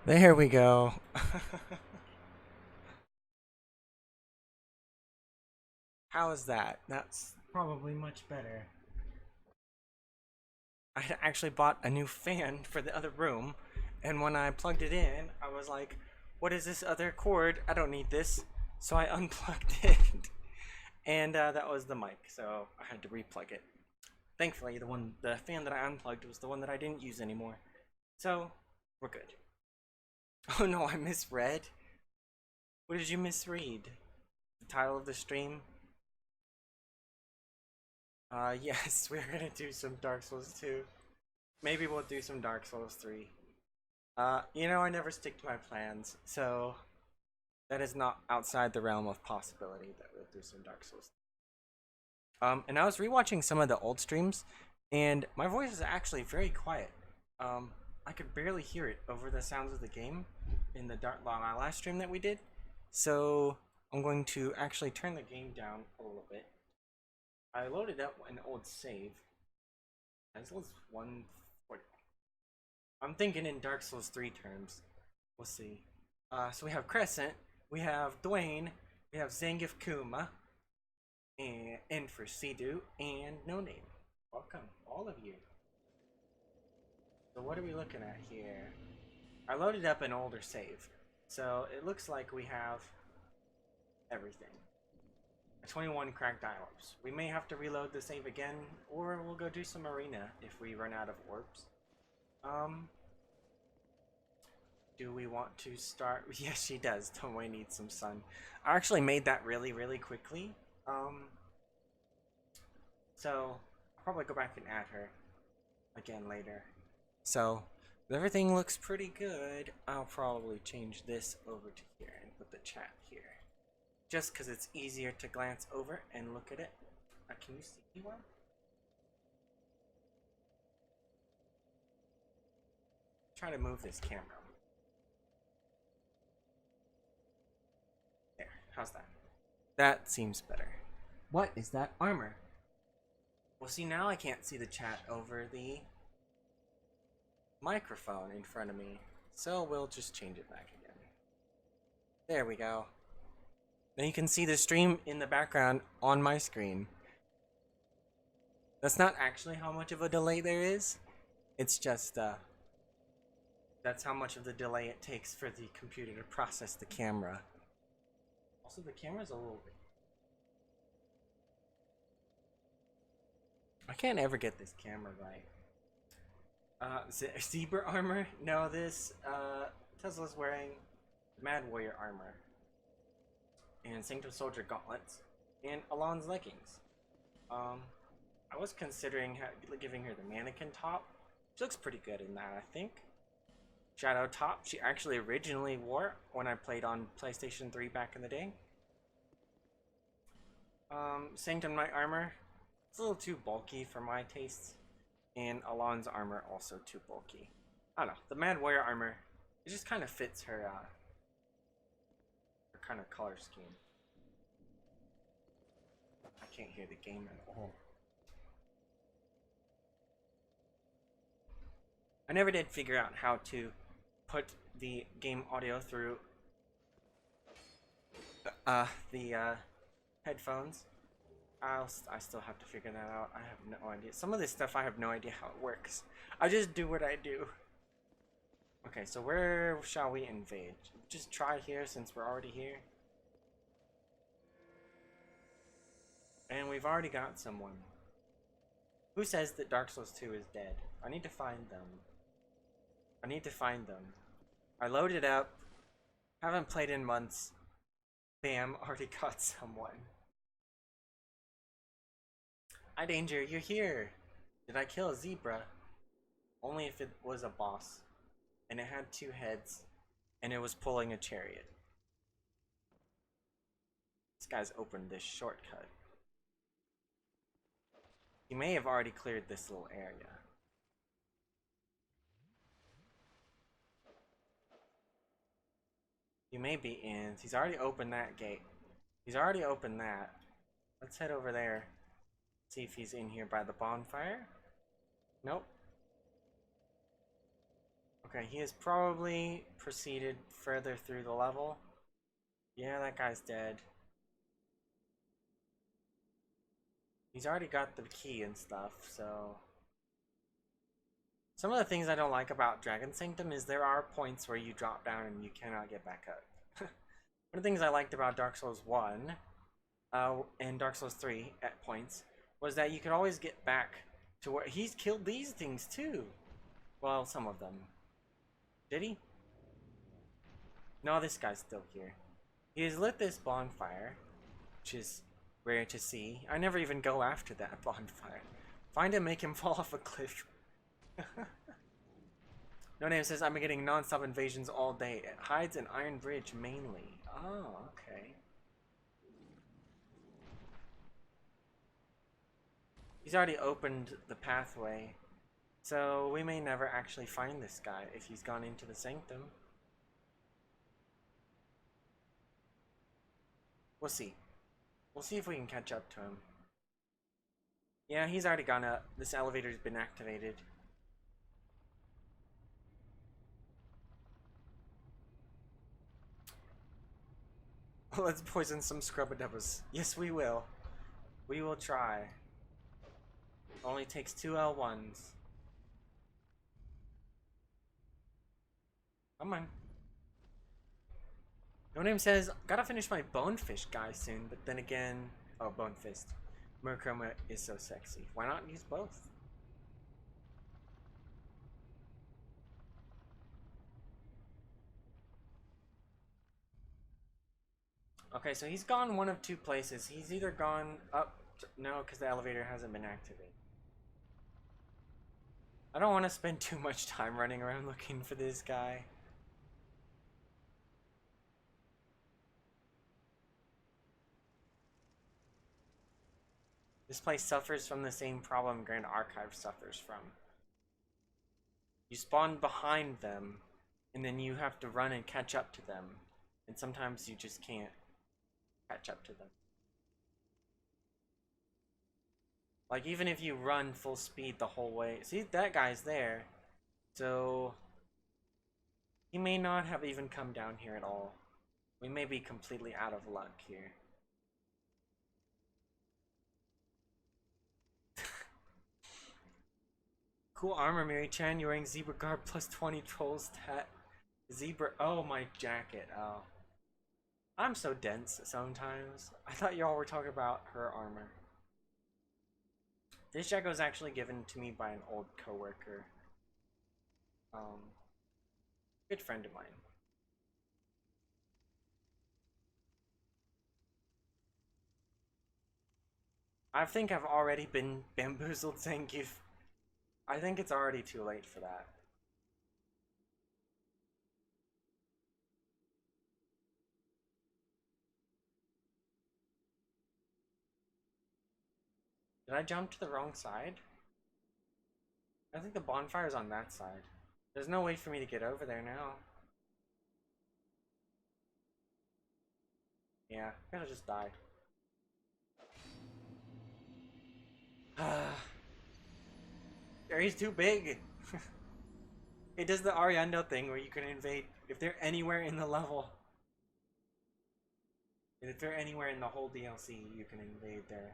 There we go. How is that? That's probably much better. I had actually bought a new fan for the other room, and when I plugged it in, I was like, what is this other cord? I don't need this. So I unplugged it, and that was the mic, so I had to replug it. Thankfully, the fan that I unplugged was the one that I didn't use anymore. So, we're good. Oh no, I misread. What did you misread? The title of the stream? Yes, we're gonna do some Dark Souls 2. Maybe we'll do some Dark Souls 3. I never stick to my plans, so that is not outside the realm of possibility that we'll do some Dark Souls. And I was rewatching some of the old streams, and my voice is actually very quiet. I could barely hear it over the sounds of the game in my last stream that we did. So I'm going to actually turn the game down a little bit. I loaded up an old save. This was 140. I'm thinking in Dark Souls 3 terms. We'll see. So we have Crescent, we have Dwayne, we have Zangief and ᵢरहेᵒᵇᵃᵇ, and No Name. Welcome, all of you. So what are we looking at here? I loaded up an older save, so it looks like we have everything. 21 cracked orbs. We may have to reload the save again, or we'll go do some arena if we run out of orbs. Do we want to start? Yes, she does. Tomoe needs some sun. I actually made that really, really quickly. So I'll probably go back and add her again later. So if everything looks pretty good, I'll probably change this over to here and put the chat here. Just because it's easier to glance over and look at it. Can you see me well? Try to move this camera. There, how's that? That seems better. What is that armor? Well, see, now I can't see the chat over the microphone in front of me. So we'll just change it back again. There we go. Now you can see the stream in the background on my screen. That's not actually how much of a delay there is. It's just, that's how much of the delay it takes for the computer to process the camera. Also, the camera's a little bit... I can't ever get this camera right. Zebra armor? No, this, Tesla's wearing Mad Warrior armor. And Sanctum Soldier gauntlets. And Alon's leggings. I was considering giving her the mannequin top. She looks pretty good in that, I think. Shadow top, she actually originally wore when I played on PlayStation 3 back in the day. Sanctum Knight armor, it's a little too bulky for my tastes. And Alon's armor also too bulky. I don't know, the Mad Warrior armor, it just kind of fits her, her kind of color scheme. I can't hear the game at all. I never did figure out how to put the game audio through the headphones. I still have to figure that out. I have no idea. Some of this stuff I have no idea how it works. I just do what I do. Okay, so where shall we invade? Just try here since we're already here. And we've already got someone. Who says that Dark Souls 2 is dead? I need to find them. I need to find them. I loaded up. Haven't played in months. Bam, already got someone. Hi Danger, you're here. Did I kill a zebra? Only if it was a boss. And it had two heads. And it was pulling a chariot. This guy's opened this shortcut. He may have already cleared this little area. You may be in. He's already opened that gate. He's already opened that. Let's head over there. See if he's in here by the bonfire. Nope. Okay, he has probably proceeded further through the level. Yeah, that guy's dead. He's already got the key and stuff, so... Some of the things I don't like about Dragon Sanctum is there are points where you drop down and you cannot get back up. One of the things I liked about Dark Souls 1 and Dark Souls 3 at points was that you could always get back to where... He's killed these things too! Well, some of them. Did he? No, this guy's still here. He has lit this bonfire, which is rare to see. I never even go after that bonfire. Find him, make him fall off a cliff. No Name says, I'm getting non-stop invasions all day. It hides an iron bridge mainly. Oh, okay. He's already opened the pathway. So we may never actually find this guy if he's gone into the sanctum. We'll see. We'll see if we can catch up to him. Yeah, he's already gone up. This elevator's been activated. Let's poison some scrubbadubbas. Yes, we will. We will try. Only takes 2 L1s. Come on. No Name says, gotta finish my Bonefish guy soon, but then again... Oh, Bonefist. Murkroma is so sexy. Why not use both? Okay, so he's gone one of two places. He's either gone up... No, because the elevator hasn't been activated. I don't want to spend too much time running around looking for this guy. This place suffers from the same problem Grand Archive suffers from. You spawn behind them, and then you have to run and catch up to them. And sometimes you just can't catch up to them. Like, even if you run full speed the whole way... See, that guy's there. So... he may not have even come down here at all. We may be completely out of luck here. Cool armor, Mary-chan. You're wearing zebra garb plus 20 trolls stat. Zebra... Oh, my jacket. Oh. I'm so dense sometimes. I thought y'all were talking about her armor. This jacket was actually given to me by an old coworker. Good friend of mine. I think I've already been bamboozled, thank you. I think it's already too late for that. Did I jump to the wrong side? I think the bonfire's on that side. There's no way for me to get over there now. Yeah, I gotta just die. Area's too big! It does the Ariando thing where you can invade if they're anywhere in the level. And if they're anywhere in the whole DLC, you can invade there.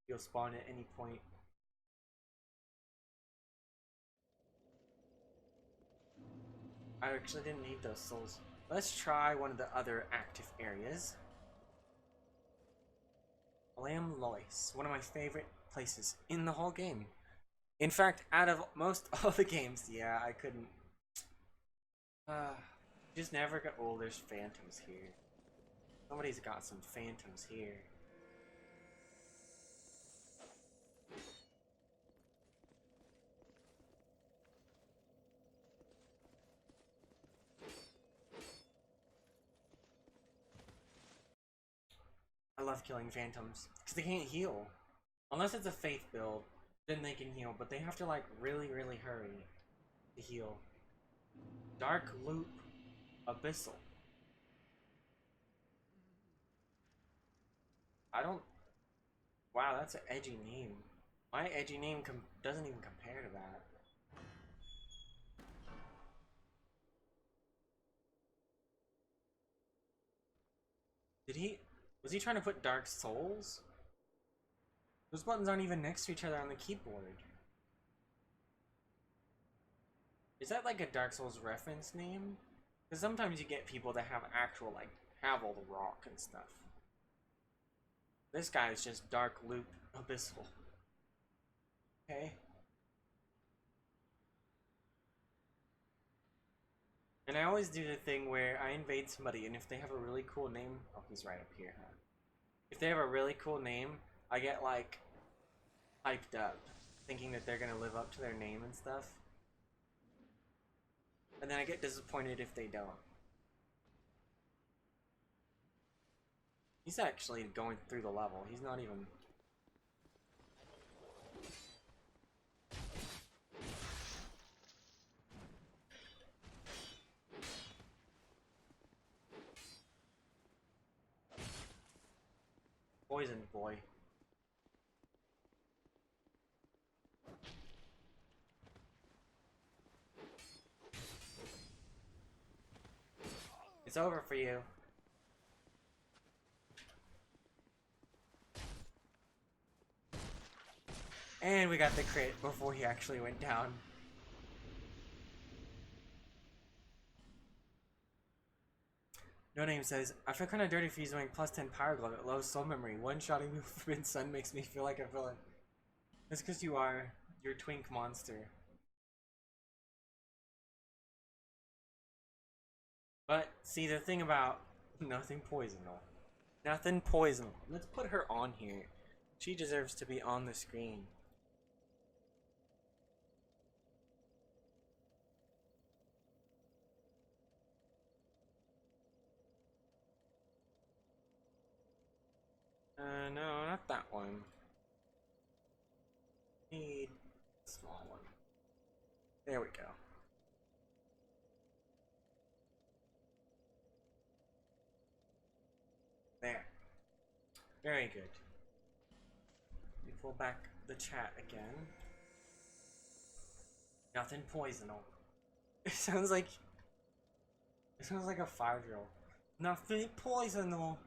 You'll spawn at any point. I actually didn't need those souls. Let's try one of the other active areas. Lam Lois, one of my favorite places in the whole game. In fact, out of most of the games, yeah, I couldn't. Just never got. Oh, there's phantoms here. Somebody's got some phantoms here. I love killing phantoms because they can't heal. Unless it's a faith build, then they can heal, but they have to like really hurry to heal. Dark Loop Abyssal. I don't... Wow, that's an edgy name. My edgy name doesn't even compare to that. Did he... Was he trying to put Dark Souls? Those buttons aren't even next to each other on the keyboard. Is that like a Dark Souls reference name? Because sometimes you get people that have actual, like, have all the rock and stuff. This guy is just Dark Loop Abyssal. Okay. And I always do the thing where I invade somebody, and if they have a really cool name... Oh, he's right up here, huh? If they have a really cool name, I get, like, hyped up, thinking that they're gonna live up to their name and stuff. And then I get disappointed if they don't. He's actually going through the level. He's not even... Poisoned boy. It's over for you. And we got the crit before he actually went down. No Name says, I feel kind of dirty for using plus 10 power glove at low soul memory. One-shotting movement sun makes me feel like a villain. That's because you are. You're a twink monster. But, see, the thing about nothing poisonal. Nothing poisonal. Let's put her on here. She deserves to be on the screen. No, not that one. Need a small one. There we go. There. Very good. We pull back the chat again. Nothing poisonal. It sounds like a 5-year-old. Nothing poisonal.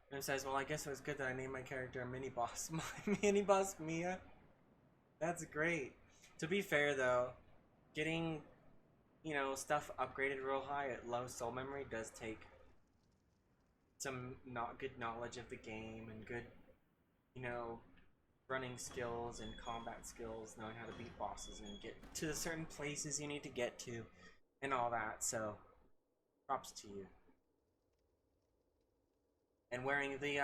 And it says, well, I guess it was good that I named my character a mini boss. My mini boss Mia. That's great. To be fair though, getting, you know, stuff upgraded real high at low soul memory does take some not good knowledge of the game and good, you know, running skills and combat skills, knowing how to beat bosses and get to the certain places you need to get to and all that, so props to you. And wearing the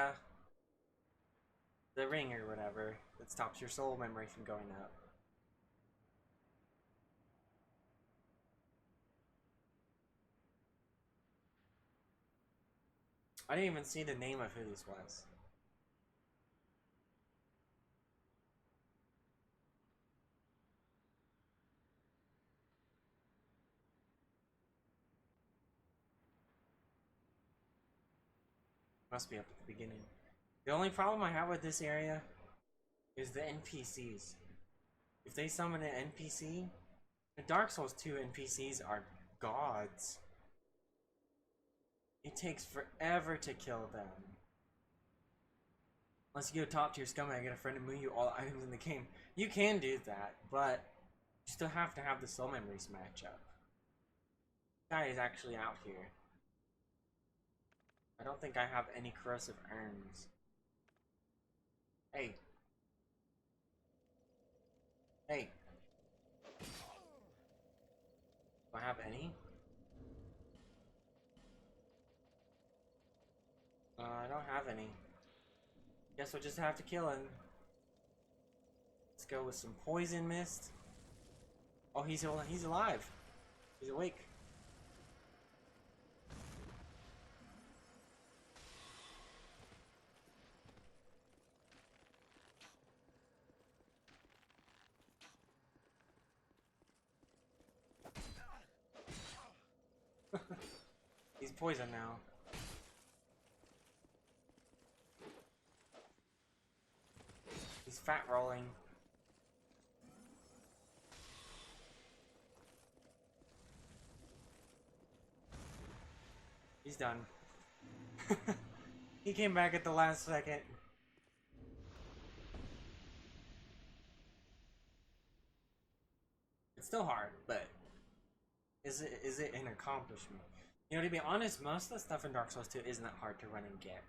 ring or whatever that stops your soul memory from going up. I didn't even see the name of who this was. Must be up at the beginning. The only problem I have with this area is the NPCs. If they summon an NPC, the Dark Souls 2 NPCs are gods. It takes forever to kill them. Unless you go top tier scumbag and get a friend to move you all the items in the game. You can do that, but you still have to have the soul memories match up. This guy is actually out here. I don't think I have any corrosive urns. Hey. Hey. Do I have any? I don't have any. Guess we'll just have to kill him. Let's go with some poison mist. Oh, he's alive. He's awake. He's poisoned now. He's fat rolling. He's done. He came back at the last second. It's still hard, but is it an accomplishment? You know, to be honest, most of the stuff in Dark Souls 2 isn't that hard to run and get.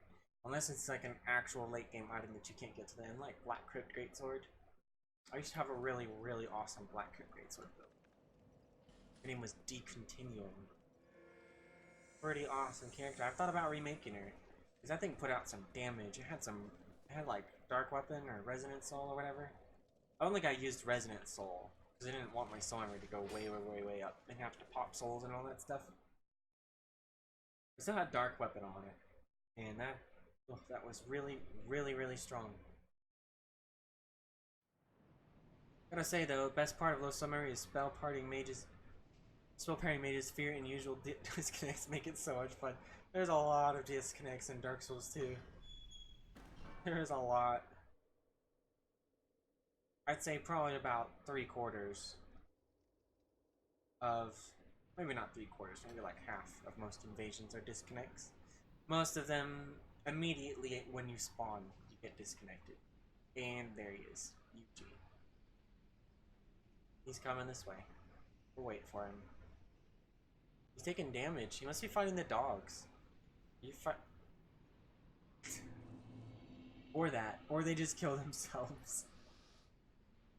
Unless it's like an actual late game item that you can't get to the end, like ᵢᵒᵇᵃᵃ. I used to have a really, really awesome ᵢᵒᵇᵃᵃ build. Her name was Decontinuum. Pretty awesome character. I've thought about remaking her. Because that thing put out some damage. It had like Dark Weapon or Resonant Soul or whatever. I don't think I used Resonant Soul. Because I didn't want my soul memory to go way, way, way, way up. And have to pop souls and all that stuff. I still had Dark Weapon on it. And that was really, really, really strong. Gotta say though, best part of low summary is spell pairing mages, fear, and usual disconnects make it so much fun. There's a lot of disconnects in Dark Souls 2. There's a lot. I'd say probably about 3/4 of, maybe not 3/4, maybe like half of most invasions are disconnects. Most of them immediately when you spawn, you get disconnected. And there he is, Yuji. He's coming this way. We'll wait for him. He's taking damage. He must be fighting the dogs. Or that. Or they just kill themselves.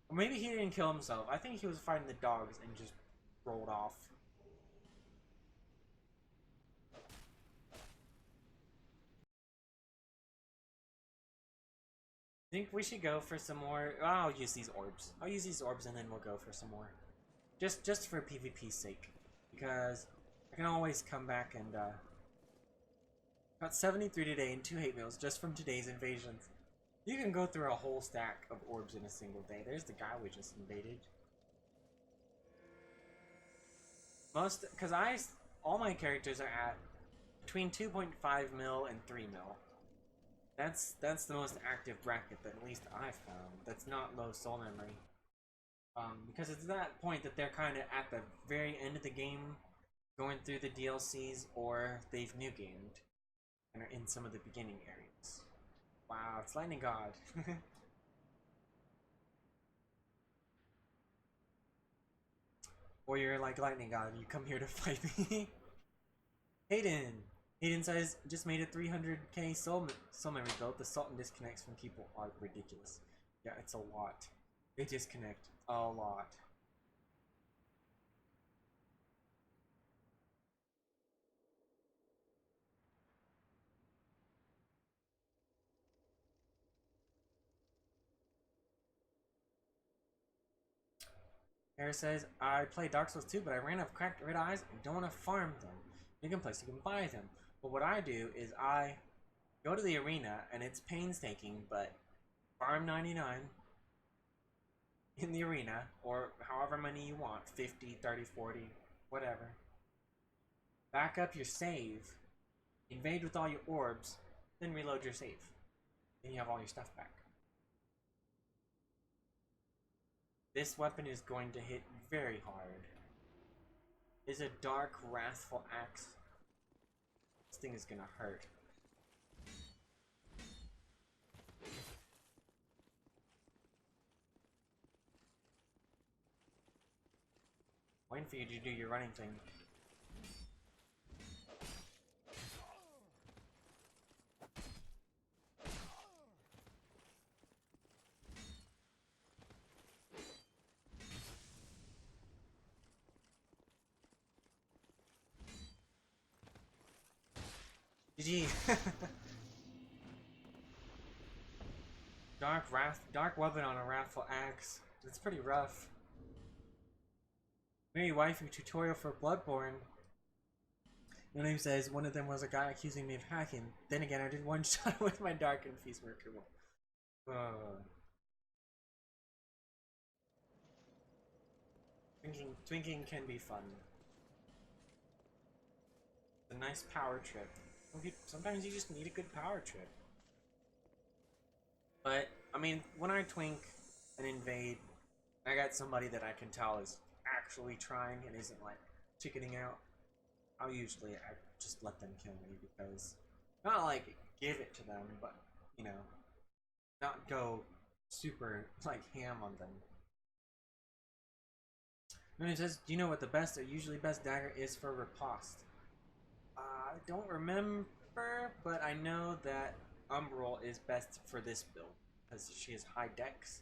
Or maybe he didn't kill himself. I think he was fighting the dogs and just rolled off. I think we should go for some more. Oh, I'll use these orbs. I'll use these orbs and then we'll go for some more. Just for PvP's sake. Because I can always come back and got 73 today and 2 hate mails just from today's invasions. You can go through a whole stack of orbs in a single day. There's the guy we just invaded. Because all my characters are at between 2.5 mil and 3 mil. That's the most active bracket that at least I've found. That's not low soul memory. Because it's that point that they're kind of at the very end of the game, going through the DLCs, or they've new gamed and are in some of the beginning areas. Wow, it's Lightning God. Or you're like Lightning God and you come here to fight me. Hayden says, just made a 300k soul memory build. The salt and disconnects from people are ridiculous. Yeah, it's a lot. They disconnect a lot. Harris says, I play Dark Souls 2, but I ran out of cracked red eyes and don't want to farm them. You can place, you can buy them. But what I do is I go to the arena, and it's painstaking, but farm 99 in the arena, or however many you want, 50, 30, 40, whatever. Back up your save, invade with all your orbs, then reload your save. Then you have all your stuff back. This weapon is going to hit very hard. It's a dark, wrathful axe. This thing is gonna hurt. Waiting for you to do your running thing. GG. Dark weapon on a wrathful axe. It's pretty rough. Mary waifu tutorial for Bloodborne. No name says one of them was a guy accusing me of hacking. Then again, I did one shot with my dark and feast workable. Twinking can be fun. It's a nice power trip. Sometimes you just need a good power trip. But, I mean, when I twink and invade, I got somebody that I can tell is actually trying and isn't, like, chickening out. I'll usually just let them kill me because not like give it to them, but you know, not go super like ham on them. And it says, do you know what the best or usually best dagger is for riposte? I don't remember, but I know that ᵗᵒᵇᵃ is best for this build because she has high dex.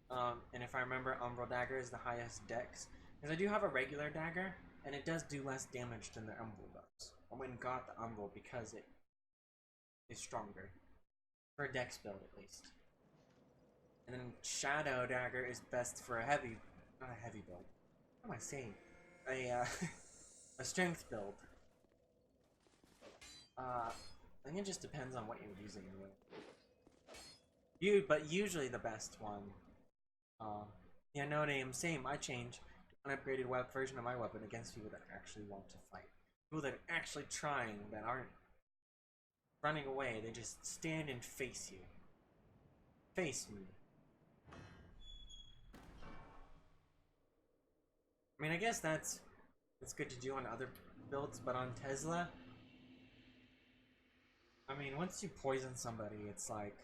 And if I remember, ᵗᵒᵃ dagger is the highest dex. Because I do have a regular dagger, and it does do less damage than the ᵗᵒᵃ does. I went and got the ᵗᵒᵃ because it is stronger. For a dex build, at least. And then Shadow Dagger is best for a heavy, not a heavy build. What am I saying? A strength build. I think it just depends on what you're using. But usually the best one. Yeah, no name, same. I change to an upgraded version of my weapon against people that actually want to fight. People that are actually trying, that aren't running away. They just stand and face you. Face me. I mean, I guess that's good to do on other builds, but on Tesla, I mean, once you poison somebody, it's like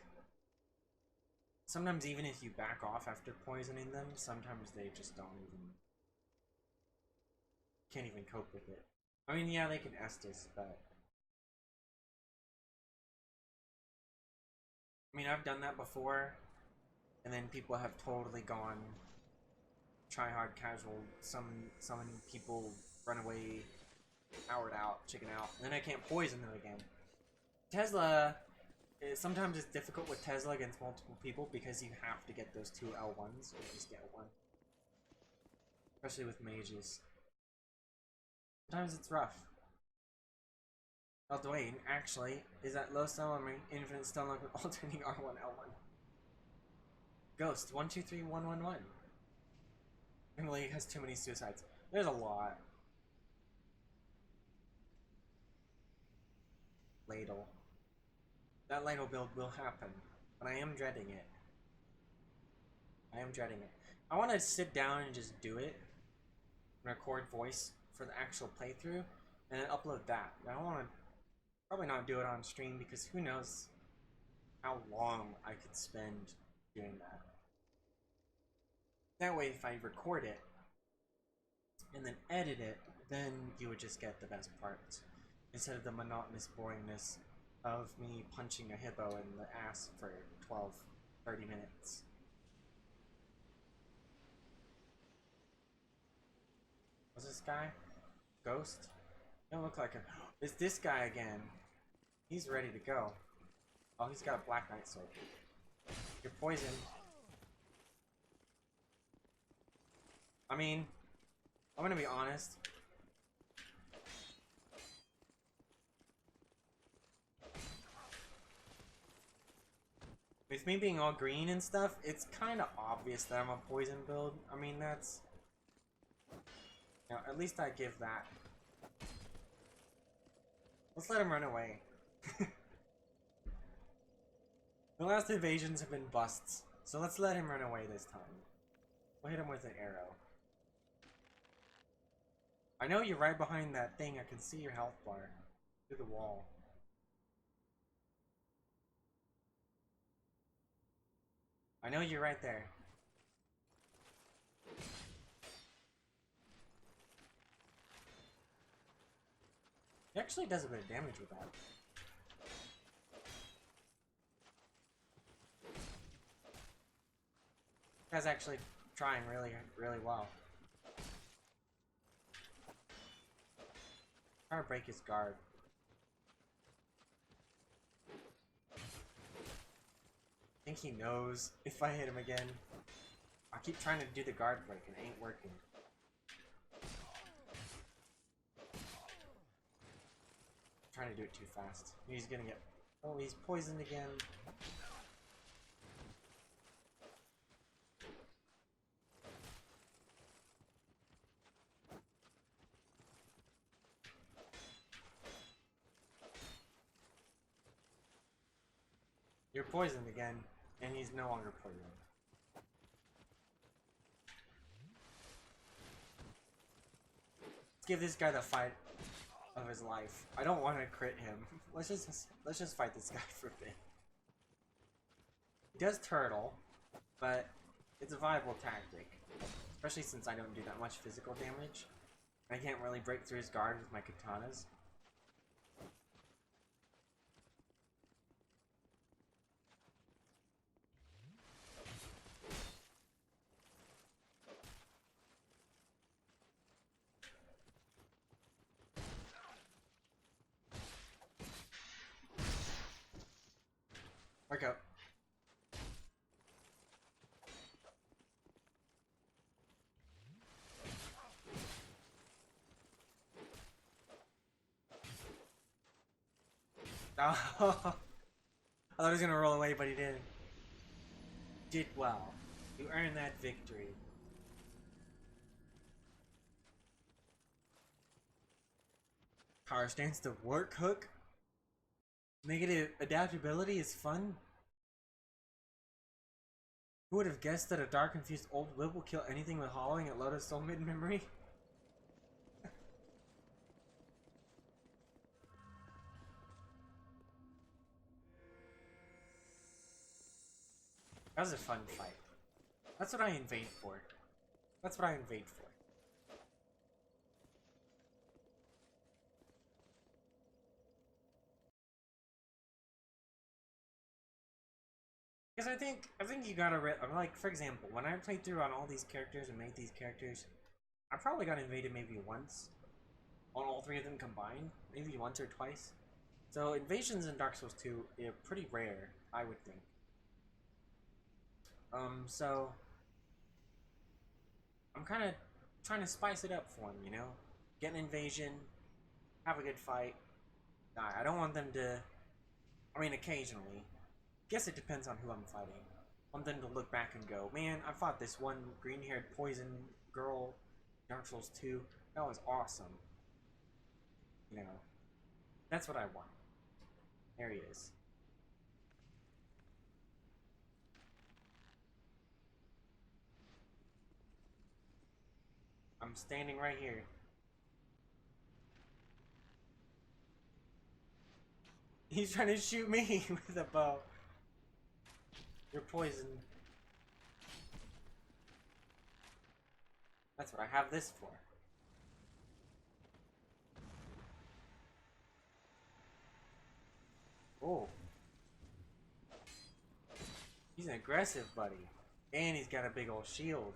sometimes even if you back off after poisoning them, sometimes they just can't even cope with it. I mean, yeah, they can Estus, but I mean, I've done that before, and then people have totally gone try hard casual. Some people run away, powered out, chicken out, and then I can't poison them again. Tesla, sometimes it's difficult with Tesla against multiple people because you have to get those 2 L1s, or just get one. Especially with mages. Sometimes it's rough. Oh, Dwayne, actually, is that low stun or infinite stun like with alternating R1, L1? Ghost, 123111. Emily has too many suicides. There's a lot. Ladle. That ladle build will happen, but I am dreading it. I am dreading it. I want to sit down and just do it, and record voice for the actual playthrough, and then upload that. I don't want to probably not do it on stream because who knows how long I could spend doing that. That way, if I record it and then edit it, then you would just get the best parts instead of the monotonous boringness of me punching a hippo in the ass for 12-30 minutes. What's this guy? Ghost? Don't look like him. It's this guy again. He's ready to go. Oh, he's got a Black Knight sword. You're poisoned. I mean, I'm gonna be honest. With me being all green and stuff, it's kind of obvious that I'm a poison build. I mean, that's... You know, at least I give that. Let's let him run away. The last invasions have been busts, so let's let him run away this time. We'll hit him with an arrow. I know you're right behind that thing. I can see your health bar through the wall. I know you're right there. He actually does a bit of damage with that. This guy's actually trying really, really well. Trying to break his guard. I think he knows if I hit him again. I keep trying to do the guard break and it ain't working. I'm trying to do it too fast. He's gonna get... Oh, he's poisoned again. You're poisoned again, and he's no longer poisoned. give this guy the fight of his life. I don't want to crit him. Let's just fight this guy for a bit. He does turtle, but it's a viable tactic, especially since I don't do that much physical damage. I can't really break through his guard with my katanas. Work out. Oh, I thought he was gonna roll away, but he didn't. Did well. You earned that victory. Power stance to work hook. Negative adaptability is fun. Who would have guessed that a dark confused old whip will kill anything with hollowing at Lotus Soul mid-memory? That was a fun fight. That's what I invade for. That's what I invade for. Because I think you gotta like, for example, when I played through on all these characters and made these characters, I probably got invaded maybe once. On all three of them combined. Maybe once or twice. So invasions in Dark Souls 2 are pretty rare, I would think. So I'm kind of trying to spice it up for him, you know? Get an invasion, have a good fight, die. I don't want them to, I mean, occasionally. Guess it depends on who I'm fighting. I want them to look back and go, man, I fought this one green-haired poison girl in Dark Souls 2. That was awesome. You know, that's what I want. There he is. I'm standing right here. He's trying to shoot me with a bow. You're poisoned. That's what I have this for. Oh. He's an aggressive buddy. And he's got a big old shield.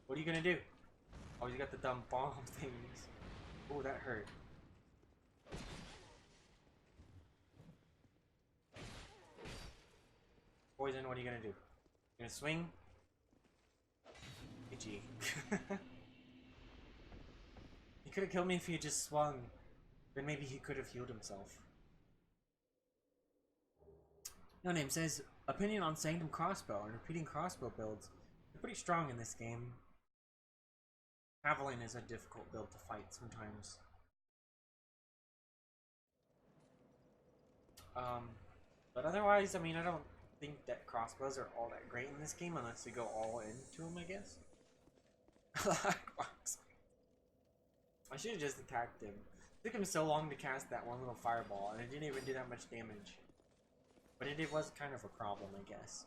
What are you gonna do? Oh, he's got the dumb bomb things. Oh, that hurt. Poison, what are you gonna do? You gonna swing? Itchy. He could have killed me if he had just swung. Then maybe he could have healed himself. No Name says, opinion on Sanctum Crossbow and repeating crossbow builds. They're pretty strong in this game. Javelin is a difficult build to fight sometimes. But otherwise, I mean, I don't think that crossbows are all that great in this game unless you go all into them, I guess. I should have just attacked him. It took him so long to cast that one little fireball, and it didn't even do that much damage. But it was kind of a problem, I guess.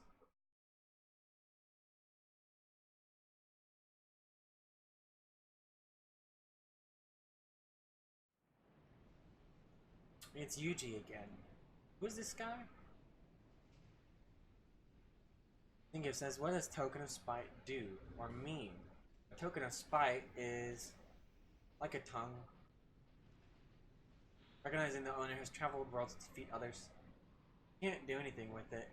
It's Yuji again. Who's this guy? I think it says, what does Token of Spite do, or mean? A Token of Spite is like a tongue. Recognizing the owner has traveled worlds to defeat others. Can't do anything with it.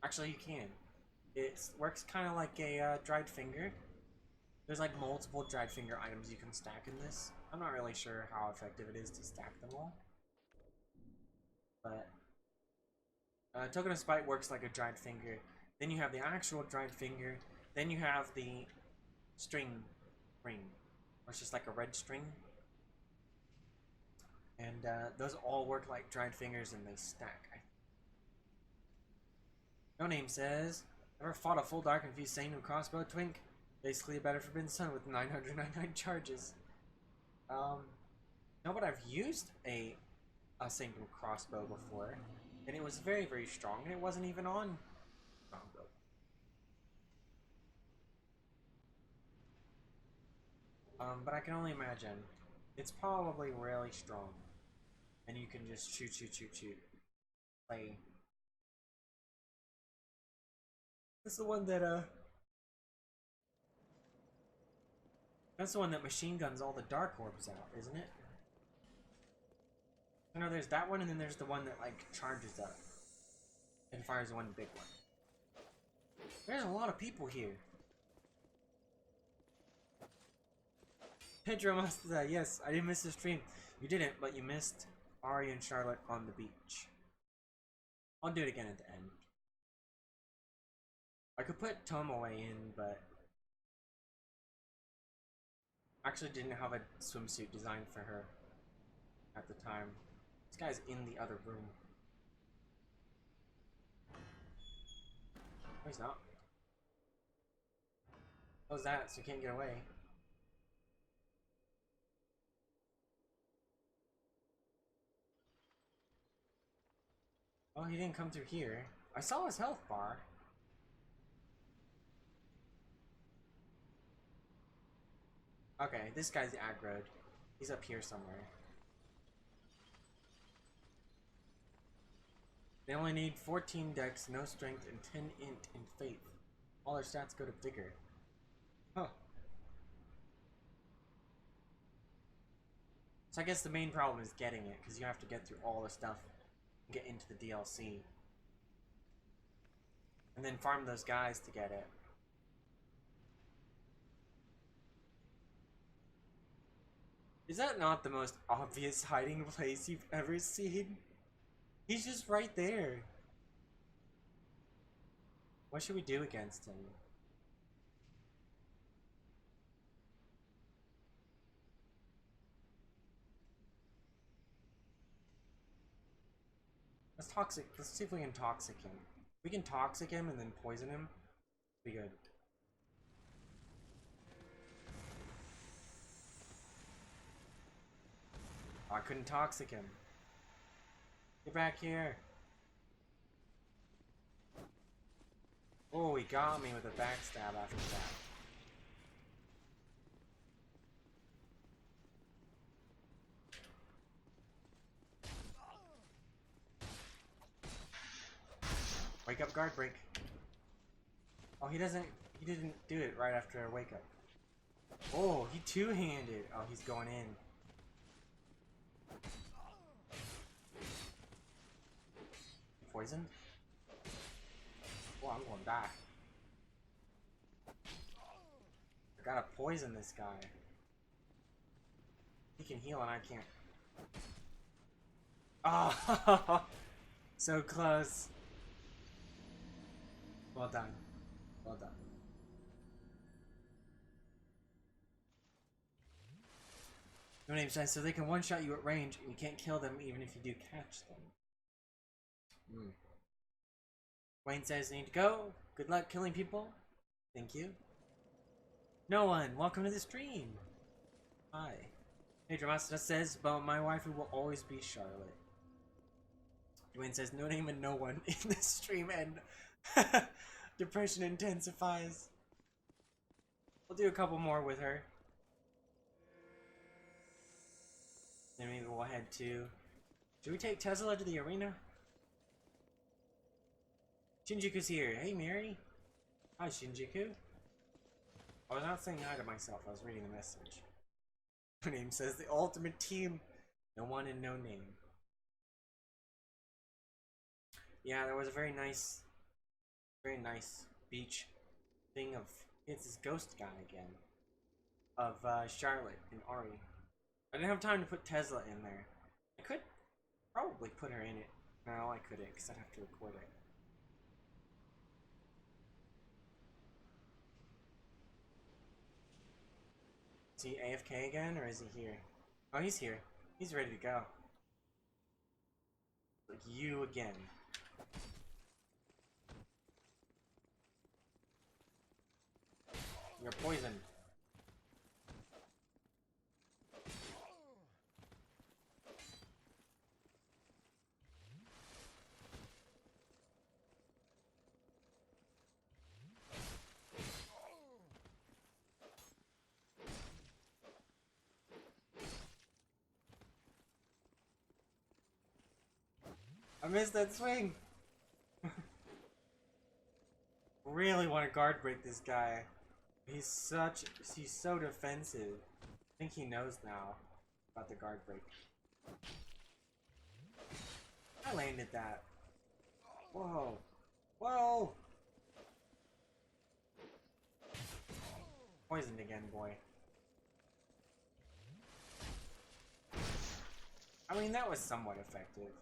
Actually, you can. It works kind of like a dried finger. There's like multiple dried finger items you can stack in this. I'm not really sure how effective it is to stack them all. But Token of Spite works like a dried finger. Then you have the actual dried finger. Then you have the string ring, where it's just like a red string. And those all work like dried fingers and they stack. No Name says, ever fought a full dark infused Sanctum crossbow, Twink? Basically a better Forbidden Sun with 999 charges. No, but I've used a ᵖէᵒᵇᵃ crossbow before, and it was very, very strong, and it wasn't even on strongbow. But I can only imagine. It's probably really strong. And you can just shoot. Play. That's the one that, that's the one that machine guns all the dark orbs out, isn't it? No, there's that one, and then there's the one that, like, charges up. And fires one big one. There's a lot of people here. Pedro must say, yes, I didn't miss the stream. You didn't, but you missed Ari and Charlotte on the beach. I'll do it again at the end. I could put Tomoe in, but I actually didn't have a swimsuit designed for her at the time. This guy's in the other room. No, he's not. How's that? So you can't get away. Oh, he didn't come through here. I saw his health bar. Okay, this guy's aggroed. He's up here somewhere. They only need 14 dex, no strength, and 10 int in faith. All their stats go to vigor. Huh. So I guess the main problem is getting it, because you have to get through all the stuff and get into the DLC. And then farm those guys to get it. Is that not the most obvious hiding place you've ever seen? He's just right there. What should we do against him? Let's see if we can toxic him. If we can toxic him and then poison him, be good. Oh, I couldn't toxic him. Get back here. Oh, he got me with a backstab after that. Wake up, guard break. Oh, he didn't do it right after a wake up. Oh, he two-handed. Oh, he's going in. Poisoned? Oh, I'm gonna die. I gotta poison this guy. He can heal and I can't. Oh, so close. Well done. Well done. No name sign, so they can one-shot you at range and you can't kill them even if you do catch them. Wayne says, need to go. Good luck killing people. Thank you. No one, welcome to the stream. Hi. Hey, Dramasta says, but my wife will always be Charlotte. Dwayne says, no name and no one in the stream, and depression intensifies. We'll do a couple more with her. Then maybe we'll head to... Should we take Tesla to the arena? Shinjuku's here. Hey, Mary. Hi, Shinjuku. I was not saying hi to myself. I was reading the message. Her name says the ultimate team. No one and no name. Yeah, there was a very nice beach thing of... It's this ghost guy again. Of Charlotte and Ari. I didn't have time to put Tesla in there. I could probably put her in it. No, I couldn't because I'd have to record it. Is he AFK again, or is he here? Oh, he's here. He's ready to go. Like you again. You're poisoned. I missed that swing! Really want to guard break this guy. He's so defensive. I think he knows now about the guard break. I landed that. Whoa. Whoa! Poisoned again, boy. I mean, that was somewhat effective.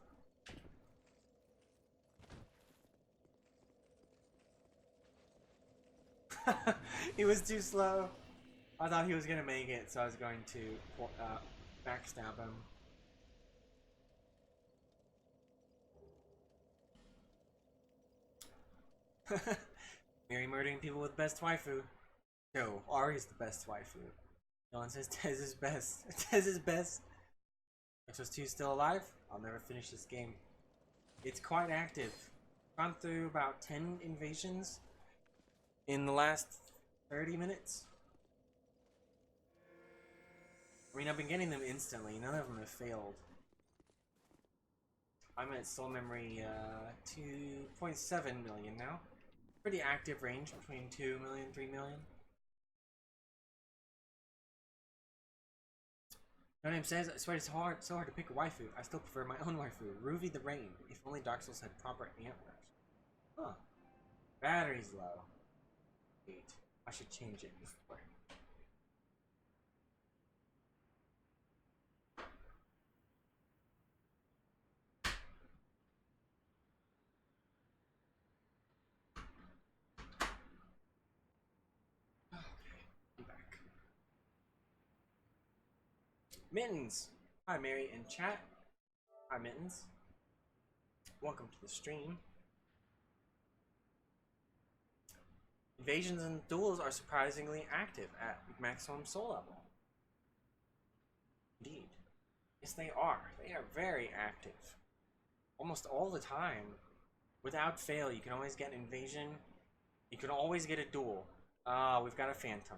He was too slow. I thought he was gonna make it, so I was going to backstab him. Mary murdering people with best waifu. No, Ari's the best waifu. No one says Tez is best. Tez is best. Exos 2 still alive? I'll never finish this game. It's quite active. Gone through about 10 invasions in the last 30 minutes. I mean, I've been getting them instantly. None of them have failed. I'm at soul memory 2.7 million now. Pretty active range between 2 million, 3 million. No name says, I swear it's so hard to pick a waifu. I still prefer my own waifu, Ruby the Rain. If only Dark Souls had proper antlers. Huh. Battery's low. Wait, I should change it before. Mittens! Hi Mary in chat. Hi Mittens. Welcome to the stream. Invasions and duels are surprisingly active at maximum soul level. Indeed. Yes they are. They are very active. Almost all the time. Without fail, you can always get an invasion. You can always get a duel. Ah, we've got a phantom.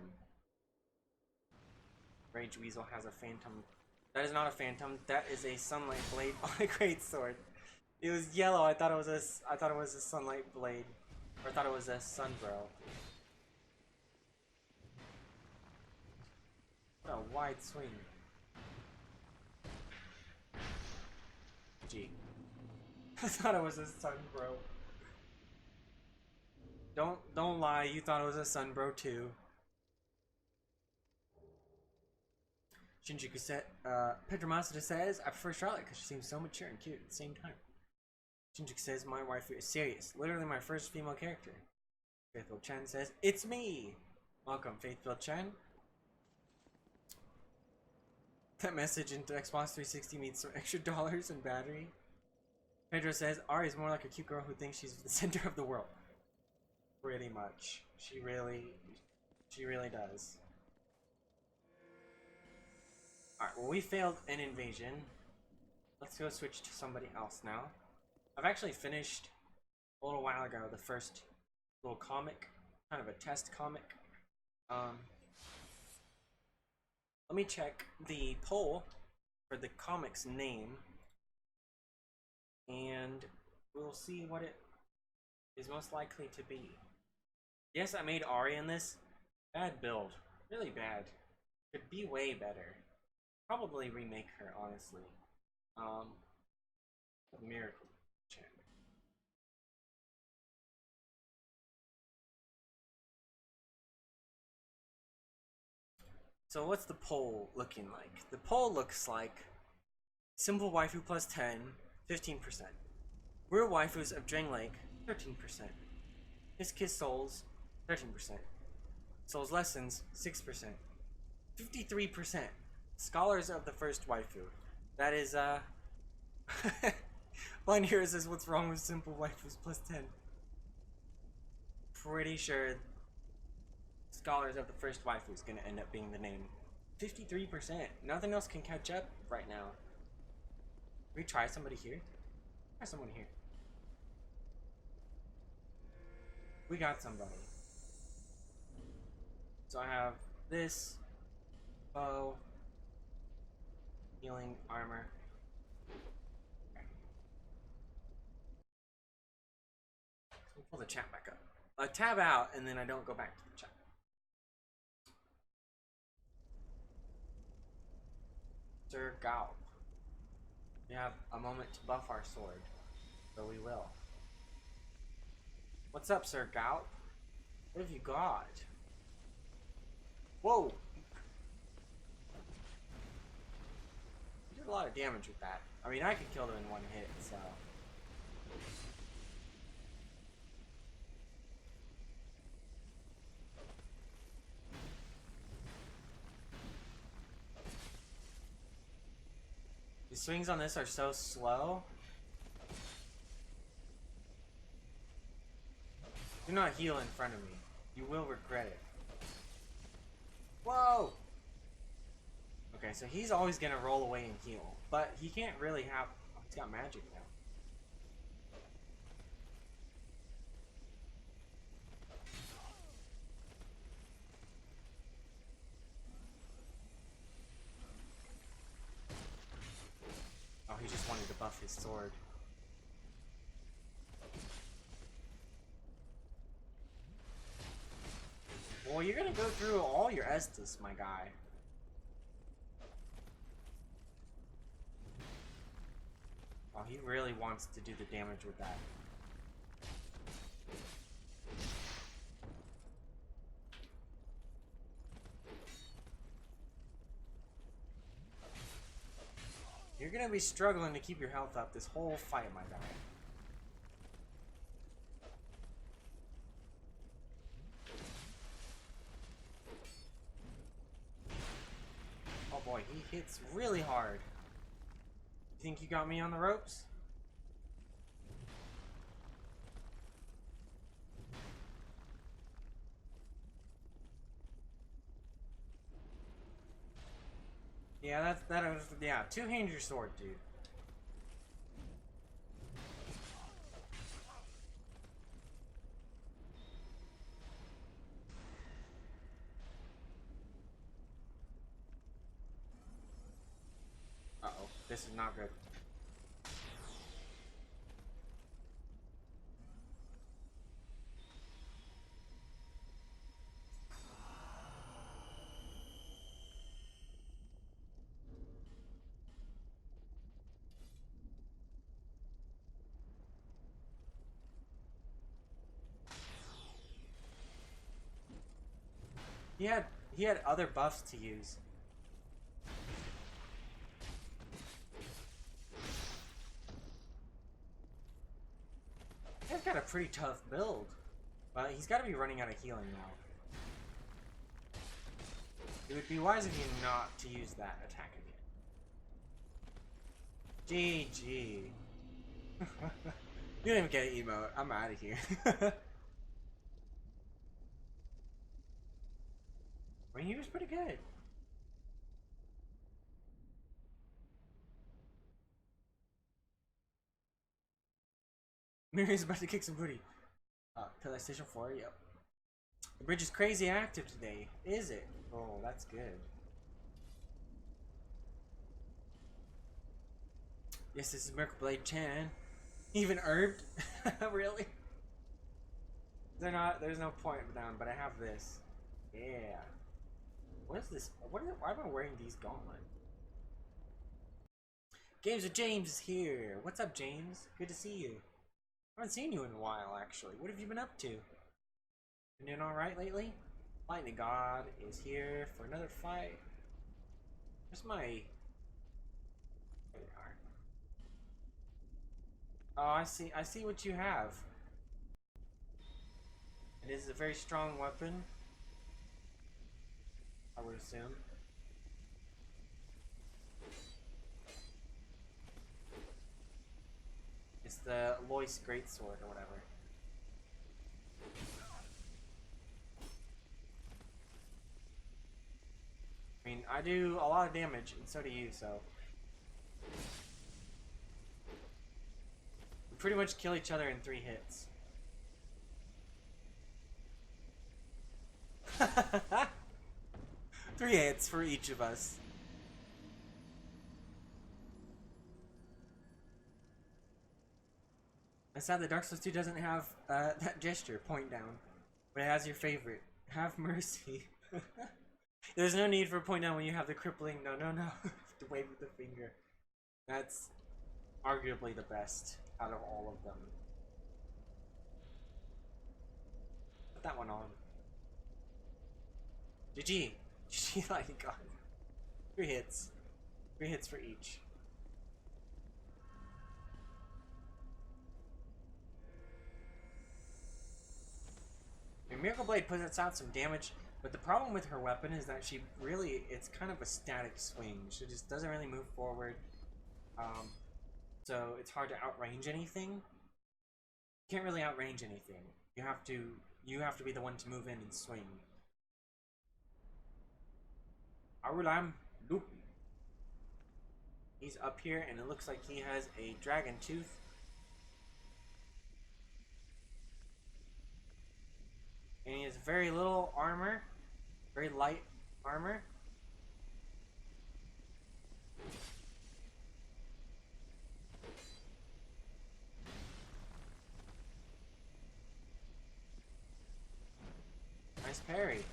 Rage Weasel has a phantom. That is not a phantom. That is a sunlight blade on a great sword. It was yellow. I thought it was a sunlight blade, or I thought it was a sunbro. What a wide swing. Gee, I thought it was a sunbro. Don't lie. You thought it was a sunbro too. Shinjuku said, Pedramasta says, I prefer Charlotte because she seems so mature and cute at the same time. Shinjuku says, my waifu is serious. Literally my first female character. Faithful Chen says, it's me! Welcome, Faithful Chen. That message into Xbox 360 means some extra dollars and battery. Pedro says, Ari is more like a cute girl who thinks she's the center of the world. Pretty much. She really does. Alright, well we failed an invasion. Let's go switch to somebody else now. I've actually finished a little while ago the first little comic, kind of a test comic. Let me check the poll for the comic's name and we'll see what it is most likely to be. Yes, I made Ari in this. Bad build. Really bad. Could be way better. Probably remake her, honestly. Miracle check. So what's the poll looking like? The poll looks like simple waifu plus 10, 15%. Real waifus of Drain Lake, 13%. Kiss Souls, 13%. Souls Lessons, 6%. 53%. Scholars of the first waifu. That is, Blind Hero says, what's wrong with simple waifus plus 10? Pretty sure Scholars of the First Waifu is gonna end up being the name. 53%. Nothing else can catch up right now. Can we try somebody here? Try someone here. We got somebody. So I have this bow, healing armor. Okay. We'll pull the chat back up. I tab out and then I don't go back to the chat. ᵕᵒᵇᵃ. We have a moment to buff our sword, so we will. What's up, ᵕᵒᵃ? What have you got? Whoa! You did a lot of damage with that. I mean, I could kill them in one hit, so. The swings on this are so slow. Do not heal in front of me. You will regret it. Whoa! Okay, so he's always gonna roll away and heal. But he can't really have... Oh, he's got magic now. Oh, he just wanted to buff his sword. Well, you're gonna go through all your Estus, my guy. Oh, he really wants to do the damage with that. You're gonna be struggling to keep your health up this whole fight, my guy. Oh boy, he hits really hard. You think you got me on the ropes? Yeah, yeah, two-hand your sword, dude. Uh-oh, this is not good. He had other buffs to use. He's got a pretty tough build, but he's got to be running out of healing now. It would be wise of you not to use that attack again. GG. You didn't even get an emote. I'm out of here. I mean, he was pretty good. Miriam's about to kick some booty. PlayStation 4, yep. The bridge is crazy active today. Is it? Oh, that's good. Yes, this is ᵕᵒᵇᵃ. Even herbed? Really? They're not. There's no point down, but I have this. Yeah. What is this? Why am I wearing these gauntlets? Games with James is here. What's up, James? Good to see you. I haven't seen you in a while, actually. What have you been up to? Been doing alright lately? Lightning God is here for another fight. Where's my... There we are. Oh, I see what you have. It is a very strong weapon, I would assume. It's the ᵕᵒᵇᵃ greatsword or whatever. I do a lot of damage, and so do you, so. We pretty much kill each other in 3 hits. 3 hits for each of us. It's sad that Dark Souls 2 doesn't have that gesture, point down. But it has your favorite. Have mercy. There's no need for point down when you have the crippling no. To wave with the finger. That's arguably the best out of all of them. Put that one on. GG. GG, like, God. 3 hits. 3 hits for each. And Miracle Blade puts out some damage, but the problem with her weapon is that she really, it's kind of a static swing. She just doesn't really move forward. So it's hard to outrange anything. You can't really outrange anything. You have to be the one to move in and swing. Arulam Loop. He's up here and it looks like he has a dragon tooth. And he has very little armor, very light armor. Nice parry.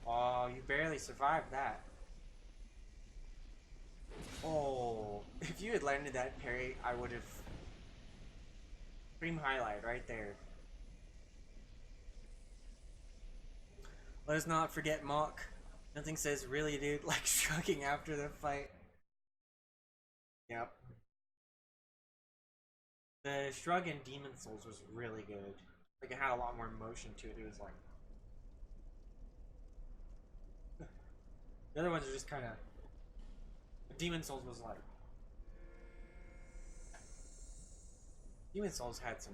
Oh, you barely survived that. Oh, if you had landed that parry, I would have... Dream highlight right there. Let us not forget Mock. Nothing says really, dude, like shrugging after the fight. Yep. The shrug in Demon Souls was really good. Like, it had a lot more motion to it. It was like... The other ones are just kind of... Demon Souls was like... Demon Souls had some...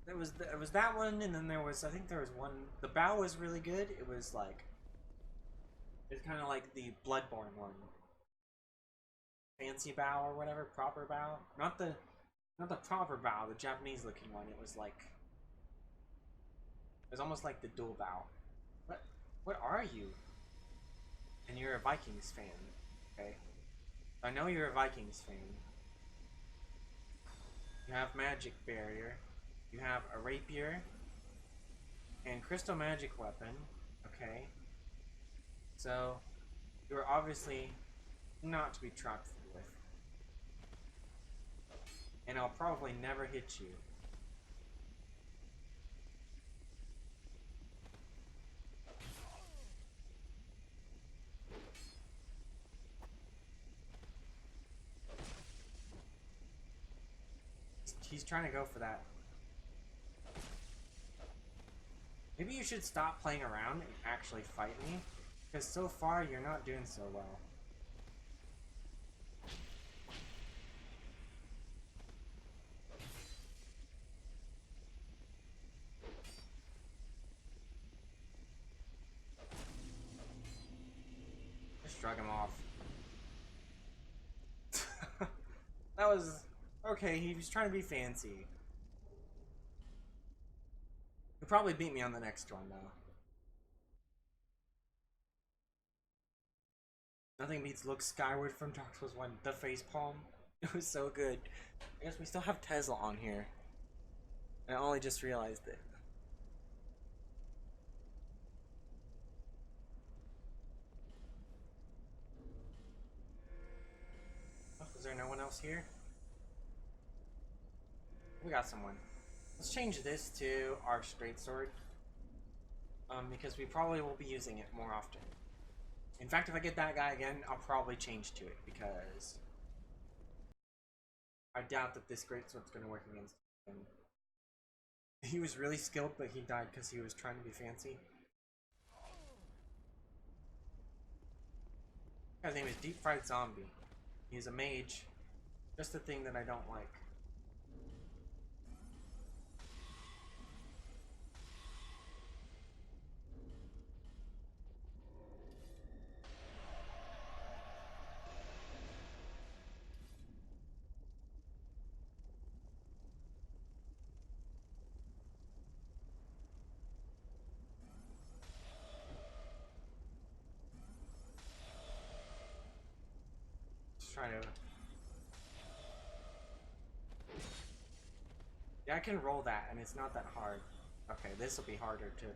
It was that one, and then there was... I think there was one... The bow was really good. It was like... It's kind of like the Bloodborne one. Fancy bow or whatever. Proper bow. Not the proper bow, the Japanese looking one. It was like... It was almost like the dual bow. What are you? And you're a Vikings fan, okay? I know you're a Vikings fan. You have Magic Barrier. You have a Rapier. And Crystal Magic Weapon, okay? So, you're obviously not to be trifled with. And I'll probably never hit you. He's trying to go for that. Maybe you should stop playing around and actually fight me, because so far you're not doing so well. Just shrug him off. That was... Okay, he was trying to be fancy. He'll probably beat me on the next one, though. Nothing beats Look Skyward from Dark Souls 1. The facepalm. It was so good. I guess we still have Tesla on here. And I only just realized it. Oh, is there no one else here? We got someone. Let's change this to our straight sword. Because we probably will be using it more often. In fact, if I get that guy again, I'll probably change to it, because I doubt that this great sword's going to work against him. He was really skilled, but he died because he was trying to be fancy. His name is Deep Fried Zombie. He's a mage. Just the thing that I don't like. Trying to. Yeah, I can roll that, and it's not that hard. Okay, this will be harder too.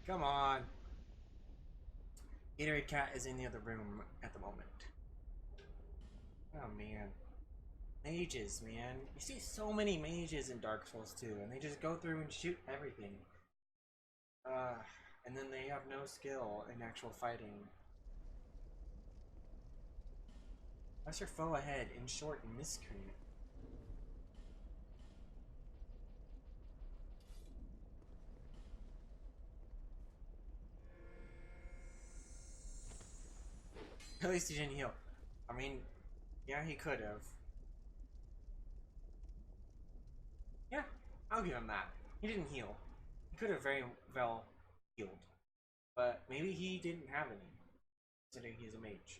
Come on. ᵖŒᵒᵇᵃ is in the other room at the moment. Oh man. Mages, man. You see so many mages in Dark Souls 2, and they just go through and shoot everything. And then they have no skill in actual fighting. Press your foe ahead, in short, miscreant. At least he didn't heal. I mean, yeah, he could have. Yeah, I'll give him that. He didn't heal. He could have very well healed. But maybe he didn't have any, considering he's a mage.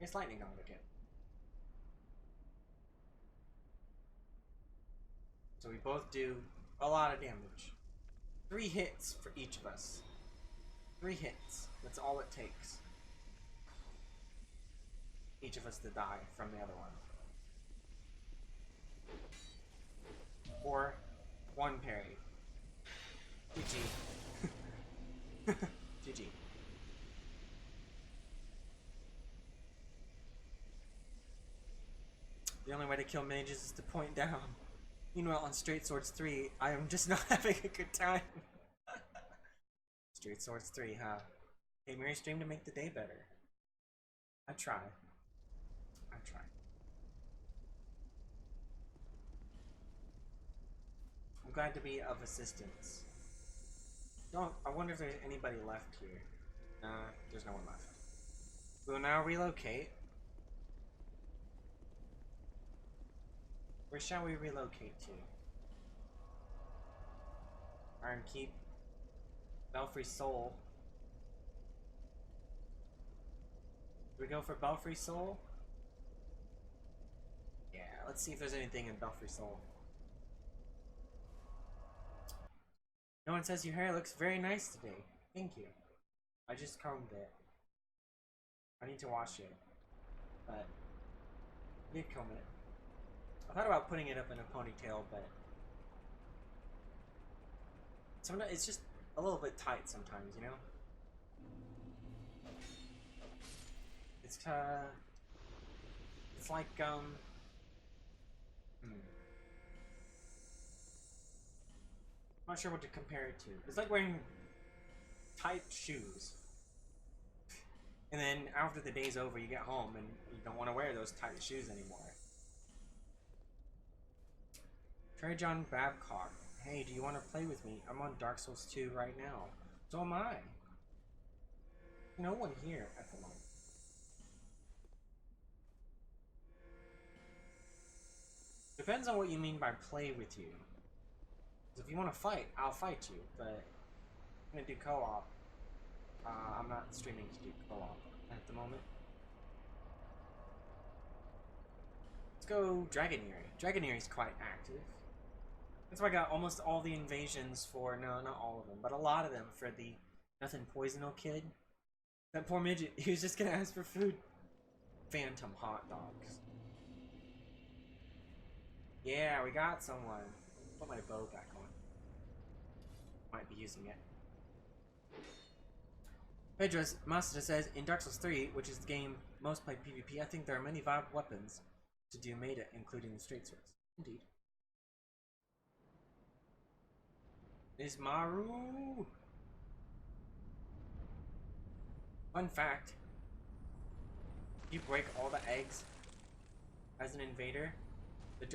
It's lightning on again. So we both do a lot of damage. 3 hits for each of us. 3 hits. That's all it takes. Each of us to die from the other one. Or 1 parry. GG. GG. The only way to kill mages is to point down. Meanwhile, on Straight Swords 3, I am just not having a good time. Straight Swords 3, huh? Hey, Mary stream to make the day better. I try. I try. I'm glad to be of assistance. I wonder if there's anybody left here. There's no one left. We'll now relocate. Where shall we relocate to? Iron Keep. Belfry Soul. Do we go for Belfry Soul? Yeah, let's see if there's anything in Belfry Soul. No one says your hair looks very nice today. Thank you. I just combed it. I need to wash it. But I did comb it. I thought about putting it up in a ponytail, but sometimes it's just a little bit tight sometimes, you know? It's like I'm not sure what to compare it to. It's like wearing tight shoes. And then after the day's over, you get home and you don't want to wear those tight shoes anymore. Trey John Babcock. Hey, do you want to play with me? I'm on Dark Souls 2 right now. So am I. No one here at the moment. Depends on what you mean by play with you. If you want to fight, I'll fight you, but I'm gonna do co-op. I'm not streaming to do co-op at the moment. Let's go Dragoneering. Dragoneering's quite active. That's why I got almost all the invasions for, no, not all of them, but a lot of them for the Nothing Poisonal kid. That poor midget, he was just gonna ask for food. Phantom hot dogs. Yeah, we got someone. Put my bow back on. Might be using it. Pedro's Master says, in Dark Souls 3, which is the game most played PvP, I think there are many viable weapons to do meta, including the straight swords. Indeed. ᵦᵒᵒᵇᵃ. Fun fact. If you break all the eggs as an invader, the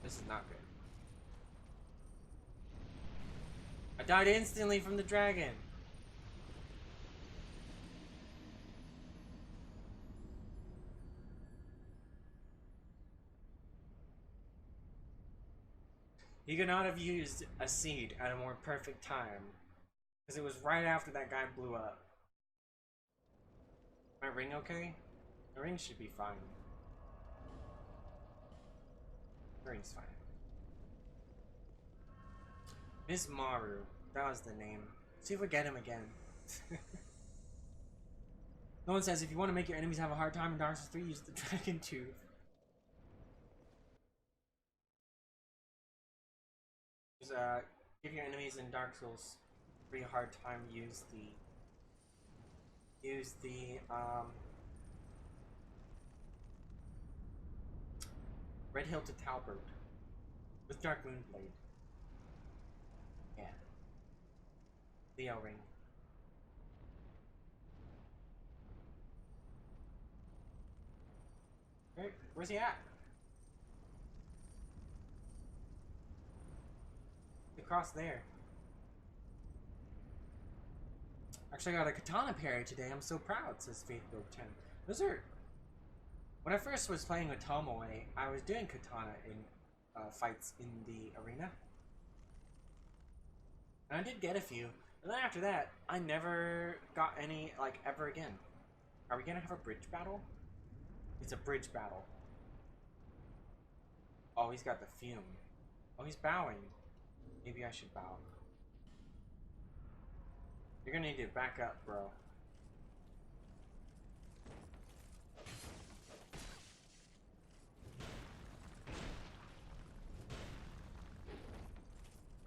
this is not good. I died instantly from the dragon. You could not have used a seed at a more perfect time. Because it was right after that guy blew up. My ring okay? My ring should be fine. My ring's fine. ᵦᵒᵒᵇᵃ. That was the name. See if we get him again. No one says if you want to make your enemies have a hard time in Dark Souls 3, use the dragon tooth. Give your enemies in Dark Souls 3 a hard time, use the ᵦᵒᵒᵇᵃᵇlé̮ with Dark Moonblade. Yeah. Leo ring. Where's he at? Across there. Actually, I got a katana parry today. I'm so proud, says ᵦᵒᵒᵃ. Those are... When I first was playing with Tomoe, I was doing katana in fights in the arena. And I did get a few. And then after that, I never got any, like, ever again. Are we gonna have a bridge battle? It's a bridge battle. Oh, he's got the fume. Oh, he's bowing. Maybe I should bow. You're gonna need to back up, bro.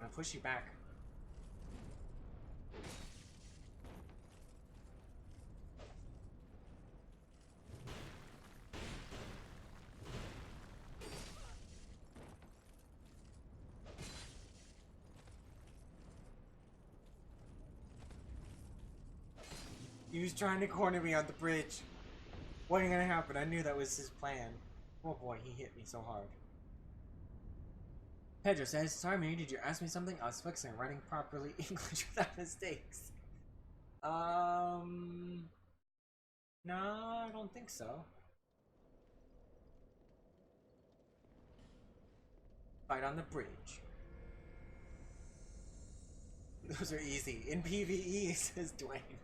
I'm gonna push you back. He was trying to corner me on the bridge. What ain't gonna happen? I knew that was his plan. Oh boy, he hit me so hard. Pedro says, sorry Mary, did you ask me something? I was focusing on writing properly English without mistakes. No, I don't think so. Fight on the bridge. Those are easy. In PvE, says Dwayne.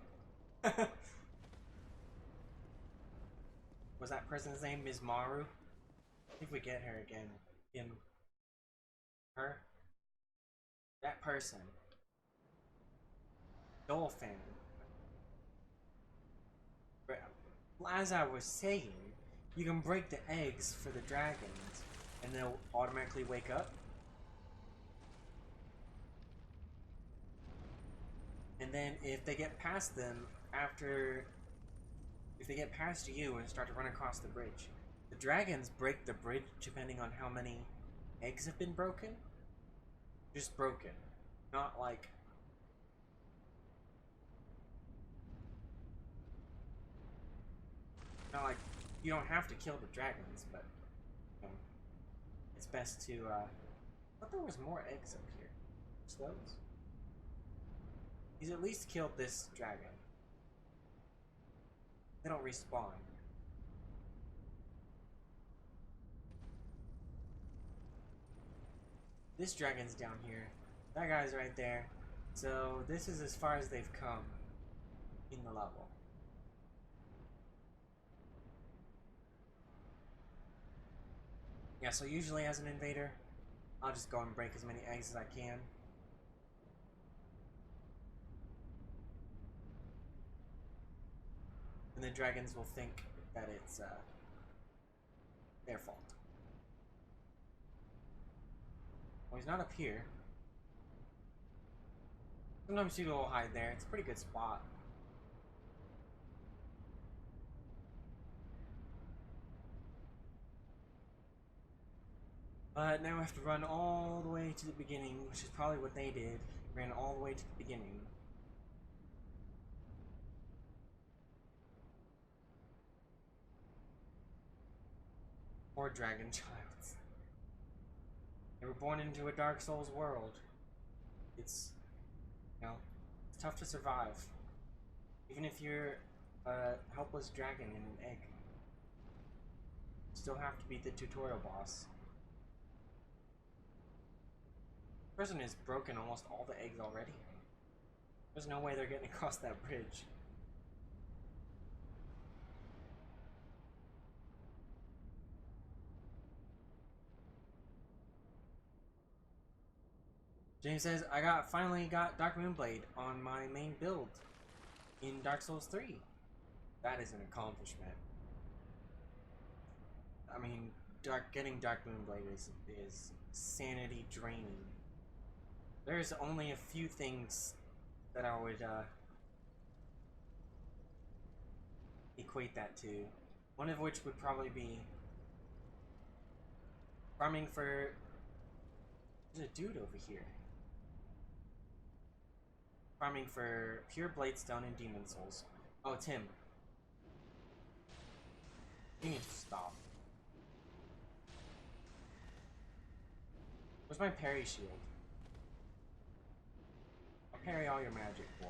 Was that person's name ᵦᵒᵒᵇᵃ? If we get her again. Him. Her. That person. Dolphin. But as I was saying, you can break the eggs for the dragons and they'll automatically wake up. And then if they get past them if they get past you and start to run across the bridge, the dragons break the bridge depending on how many eggs have been broken. Just broken. Not like... Not like you don't have to kill the dragons, but you know, it's best to I thought there was more eggs up here. Just those? He's at least killed this dragon. They don't respawn. This dragon's down here. That guy's right there. So this is as far as they've come in the level. Yeah, so usually as an invader, I'll just go and break as many eggs as I can. And the dragons will think that it's their fault. Oh, he's not up here. Sometimes people will hide there. It's a pretty good spot. But now I have to run all the way to the beginning, which is probably what they did. Ran all the way to the beginning. Poor dragon childs. They were born into a Dark Souls world. It's, you know, it's tough to survive. Even if you're a helpless dragon in an egg. You still have to beat the tutorial boss. This person has broken almost all the eggs already. There's no way they're getting across that bridge. James says, I finally got Dark Moonblade on my main build in Dark Souls 3. That is an accomplishment. I mean, getting Dark Moonblade is sanity draining. There's only a few things that I would equate that to. One of which would probably be farming for... There's a dude over here. Farming for pure Bladestone and Demon Souls. Oh, it's him. You need to stop. Where's my parry shield? I'll parry all your magic, boy.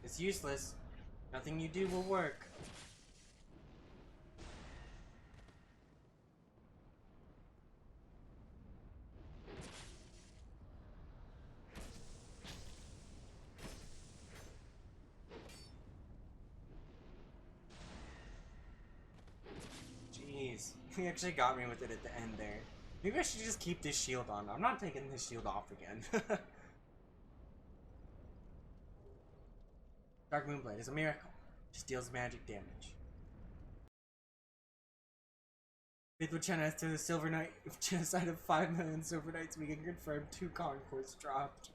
It's useless. Nothing you do will work. Jeez. He actually got me with it at the end there. Maybe I should just keep this shield on. I'm not taking this shield off again. Dark Moonblade is a miracle. Just deals magic damage. Faithful China to the Silver Knight. If genocide of 5 million Silver Knights, we can confirm 2 conquests dropped.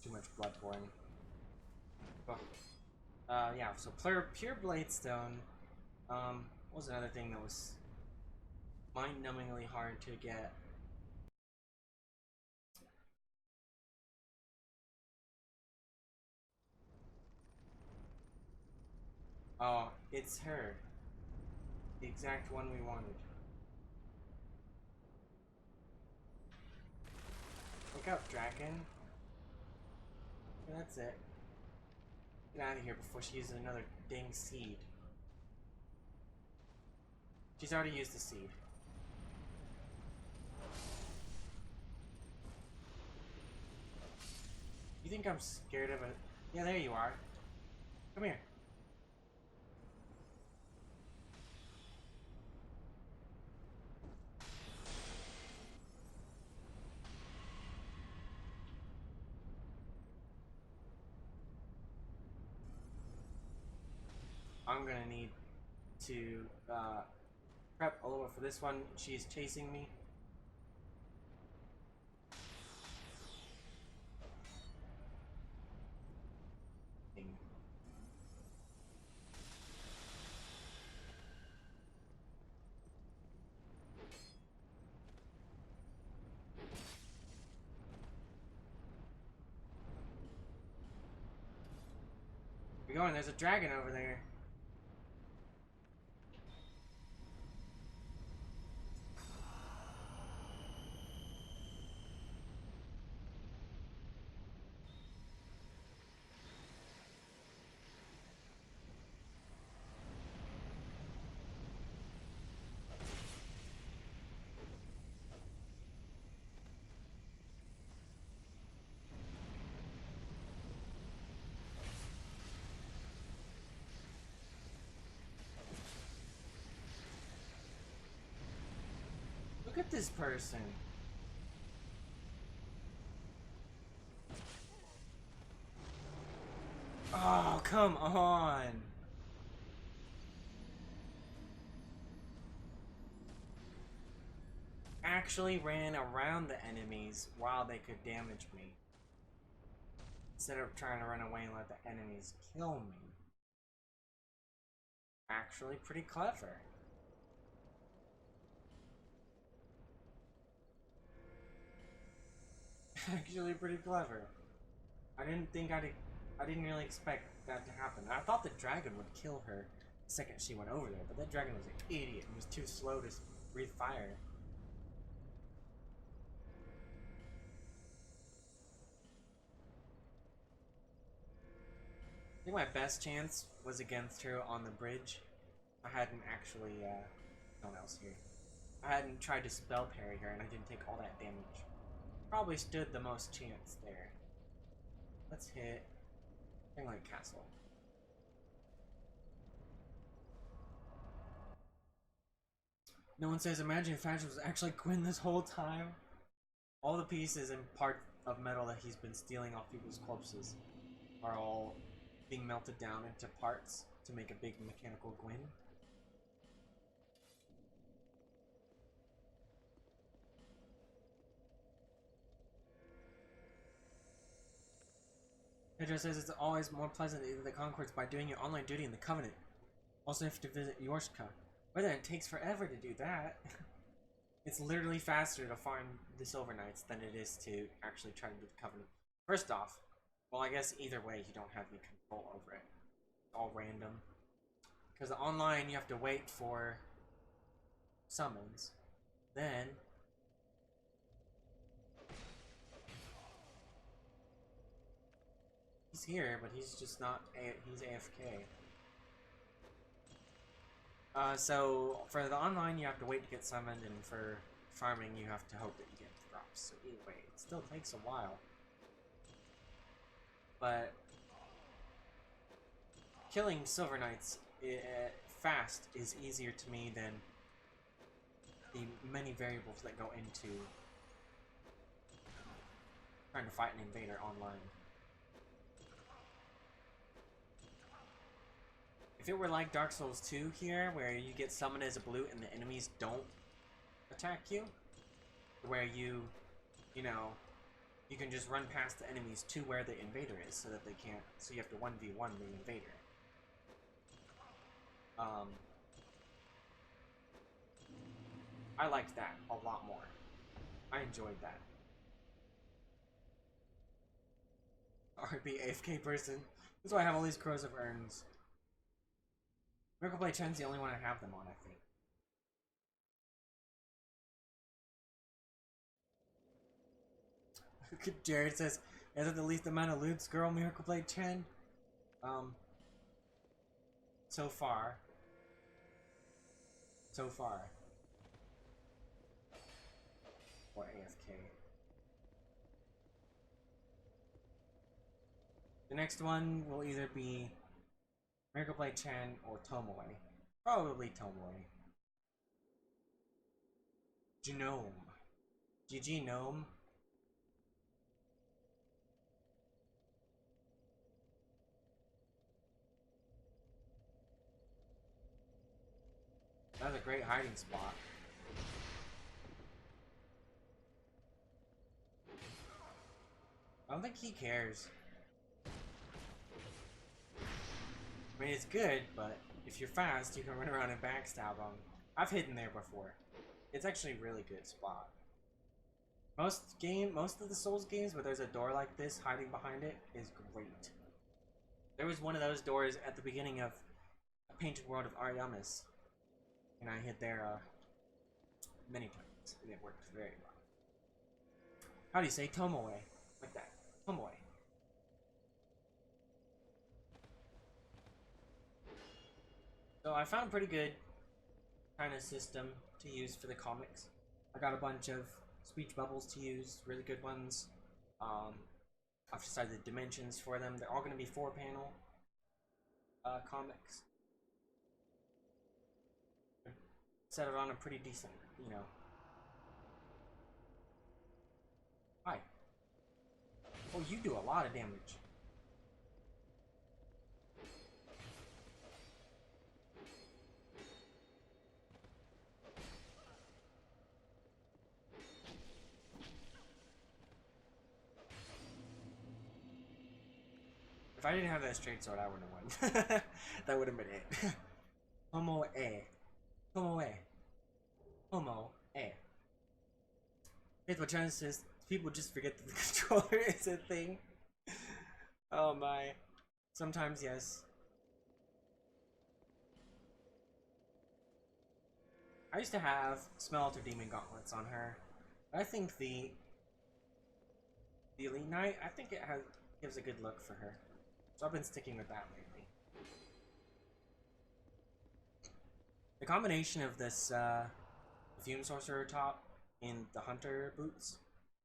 Too much blood pouring. Yeah, so pure Bladestone. What was another thing that was mind-numbingly hard to get? Oh, it's her. The exact one we wanted. Look out, Draken. That's it. Get out of here before she uses another dang seed. She's already used the seed. You think I'm scared of it? Yeah, there you are. Come here. I'm gonna need to prep Alola for this one. She's chasing me. We're going, there's a dragon over there. at this person. Oh, come on. Actually ran around the enemies while they could damage me. Instead of trying to run away and let the enemies kill me. Actually pretty clever. Actually pretty clever. I didn't really expect that to happen. I thought the dragon would kill her the second she went over there, but that dragon was an idiot and was too slow to breathe fire. I think my best chance was against her on the bridge. I hadn't actually, no one else here. I hadn't tried to spell parry her and I didn't take all that damage. Probably stood the most chance there. Let's hit ᵢᵒᵇᵃ Castle. No one says, imagine if Ash was actually Quinn this whole time. All the pieces and parts of metal that he's been stealing off people's corpses are all being melted down into parts to make a big mechanical Gwyn. Pedro says it's always more pleasant to do the Concords by doing your online duty in the Covenant. Also have to visit Yorshka. Whether it takes forever to do that. It's literally faster to farm the Silver Knights than it is to actually try to do the Covenant. First off, well, I guess either way you don't have any control over it. It's all random. Because online you have to wait for summons. Then he's here, but he's just not he's AFK. So for the online you have to wait to get summoned, and for farming you have to hope that you get drops. So either way, it still takes a while. But killing Silver Knights fast is easier to me than the many variables that go into trying to fight an invader online. If it were like Dark Souls 2 here, where you get summoned as a blue and the enemies don't attack you, where you know, you can just run past the enemies to where the invader is so that they can't, so you have to 1v1 the invader. I liked that a lot more. I enjoyed that. RP AFK person. That's why I have all these Crows of Urns. ᵢᵒᵇᵃ the only one I have them on, I think. Jared says, is it the least amount of loots, girl, ᵢᵒᵇᵃ? So far. So far. Or AFK. The next one will either be ᵢᵒᵇᵃ or Tomoe. Probably Tomoe. Genome. GG Gnome. That's a great hiding spot. I don't think he cares. I mean, it's good, but if you're fast, you can run around and backstab them. I've hidden there before. It's actually a really good spot. Most of the Souls games where there's a door like this, hiding behind it, is great. There was one of those doors at the beginning of A Painted World of Ariamis, and I hid there many times, and it worked very well. How do you say Tomoe? Like that. Tomoe. So I found a pretty good kind of system to use for the comics. I got a bunch of speech bubbles to use, really good ones. I've decided the dimensions for them. They're all going to be 4-panel comics. Set it on a pretty decent, you know, you do a lot of damage. If I didn't have that straight sword, I wouldn't have won. That would have been it. Homo e. Homo e. Homo e. Faithful Challenge says people just forget that the controller is a thing. Oh my. Sometimes, yes. I used to have Smelter Demon Gauntlets on her. I think the Elite Knight, I think it gives a good look for her. So I've been sticking with that lately. The combination of this Fume Sorcerer top and the Hunter boots,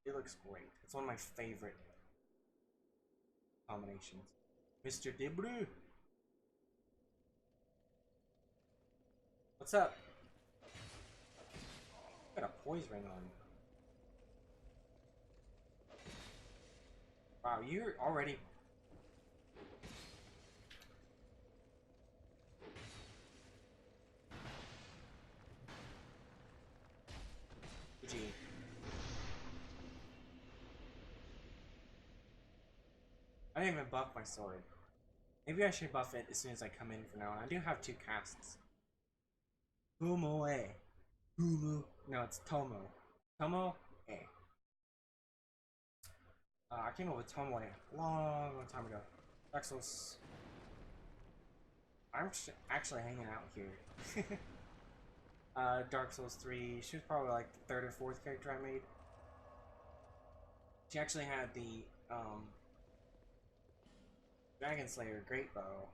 it looks great. It's one of my favorite combinations. Mr. Debru! What's up? Got a poise ring on. Wow, you're already... GG. I didn't even buff my sword. Maybe I should buff it as soon as I come in from now on. I do have 2 casts. Humo e. Humo. No, it's Tomo. Tomo e. I came up with Tomo e a long time ago. Dark Souls. I'm actually hanging out here. Dark Souls 3. She was probably like the 3rd or 4th character I made. She actually had the Dragon Slayer Great Bow,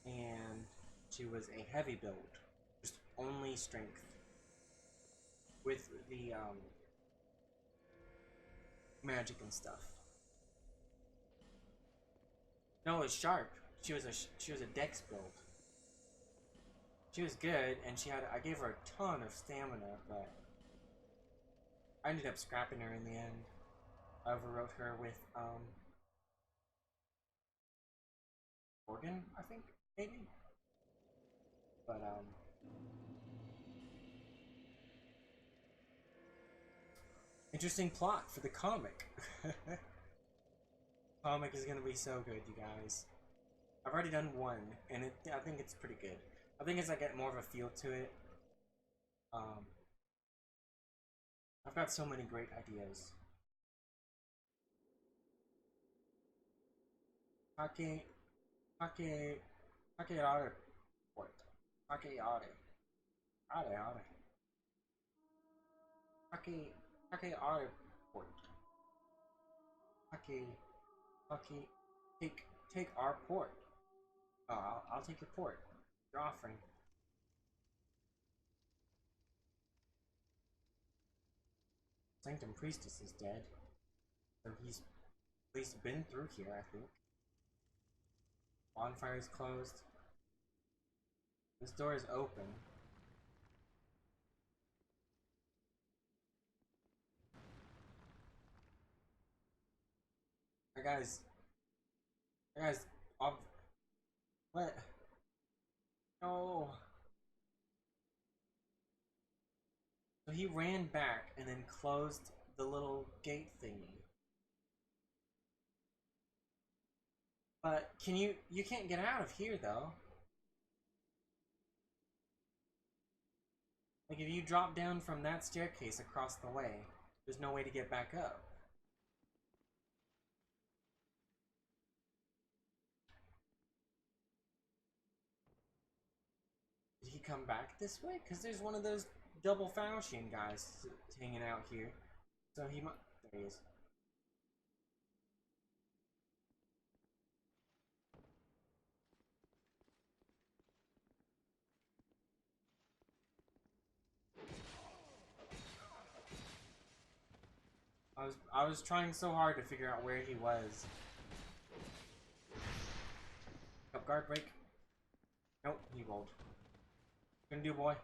and she was a heavy build, just only strength, with the magic and stuff. No, it was sharp. She was a dex build. She was good, and I gave her a ton of stamina, but I ended up scrapping her in the end. I overwrote her with Organ, I think, maybe. But interesting plot for the comic. Comic is gonna be so good, you guys. I've already done 1, and I think it's pretty good. I think as I get more of a feel to it, I've got so many great ideas. Takeare port. Takeare. Are. Takeare port. Take our port. I'll take your port. Your offering. Sanctum Priestess is dead. So he's at least been through here, I think. Bonfire is closed. This door is open. That guy's off. What? No. So he ran back and then closed the little gate thingy. But you can't get out of here though. Like if you drop down from that staircase across the way, there's no way to get back up. Did he come back this way? Because there's one of those double Falchion guys hanging out here. So he might... There he is. I was trying so hard to figure out where he was. Up guard break. Nope, he rolled. Gonna do, boy.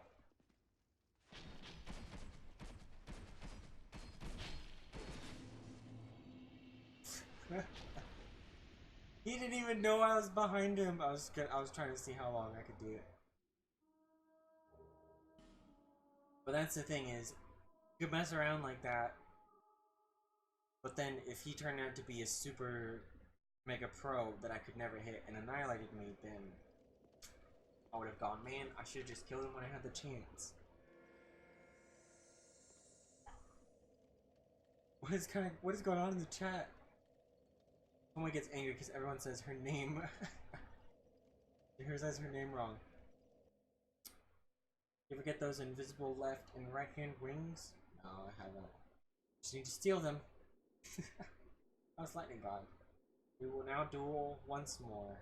He didn't even know I was behind him. I was trying to see how long I could do it. But that's the thing is, you could mess around like that. But then if he turned out to be a super mega pro that I could never hit and annihilated me, then I would have gone, man, I should have just killed him when I had the chance. What is going on in the chat? Someone gets angry because everyone says her name. Who says her name wrong? You ever get those invisible left and right hand wings? No, I haven't. Just need to steal them. How's lightning god? We will now duel once more.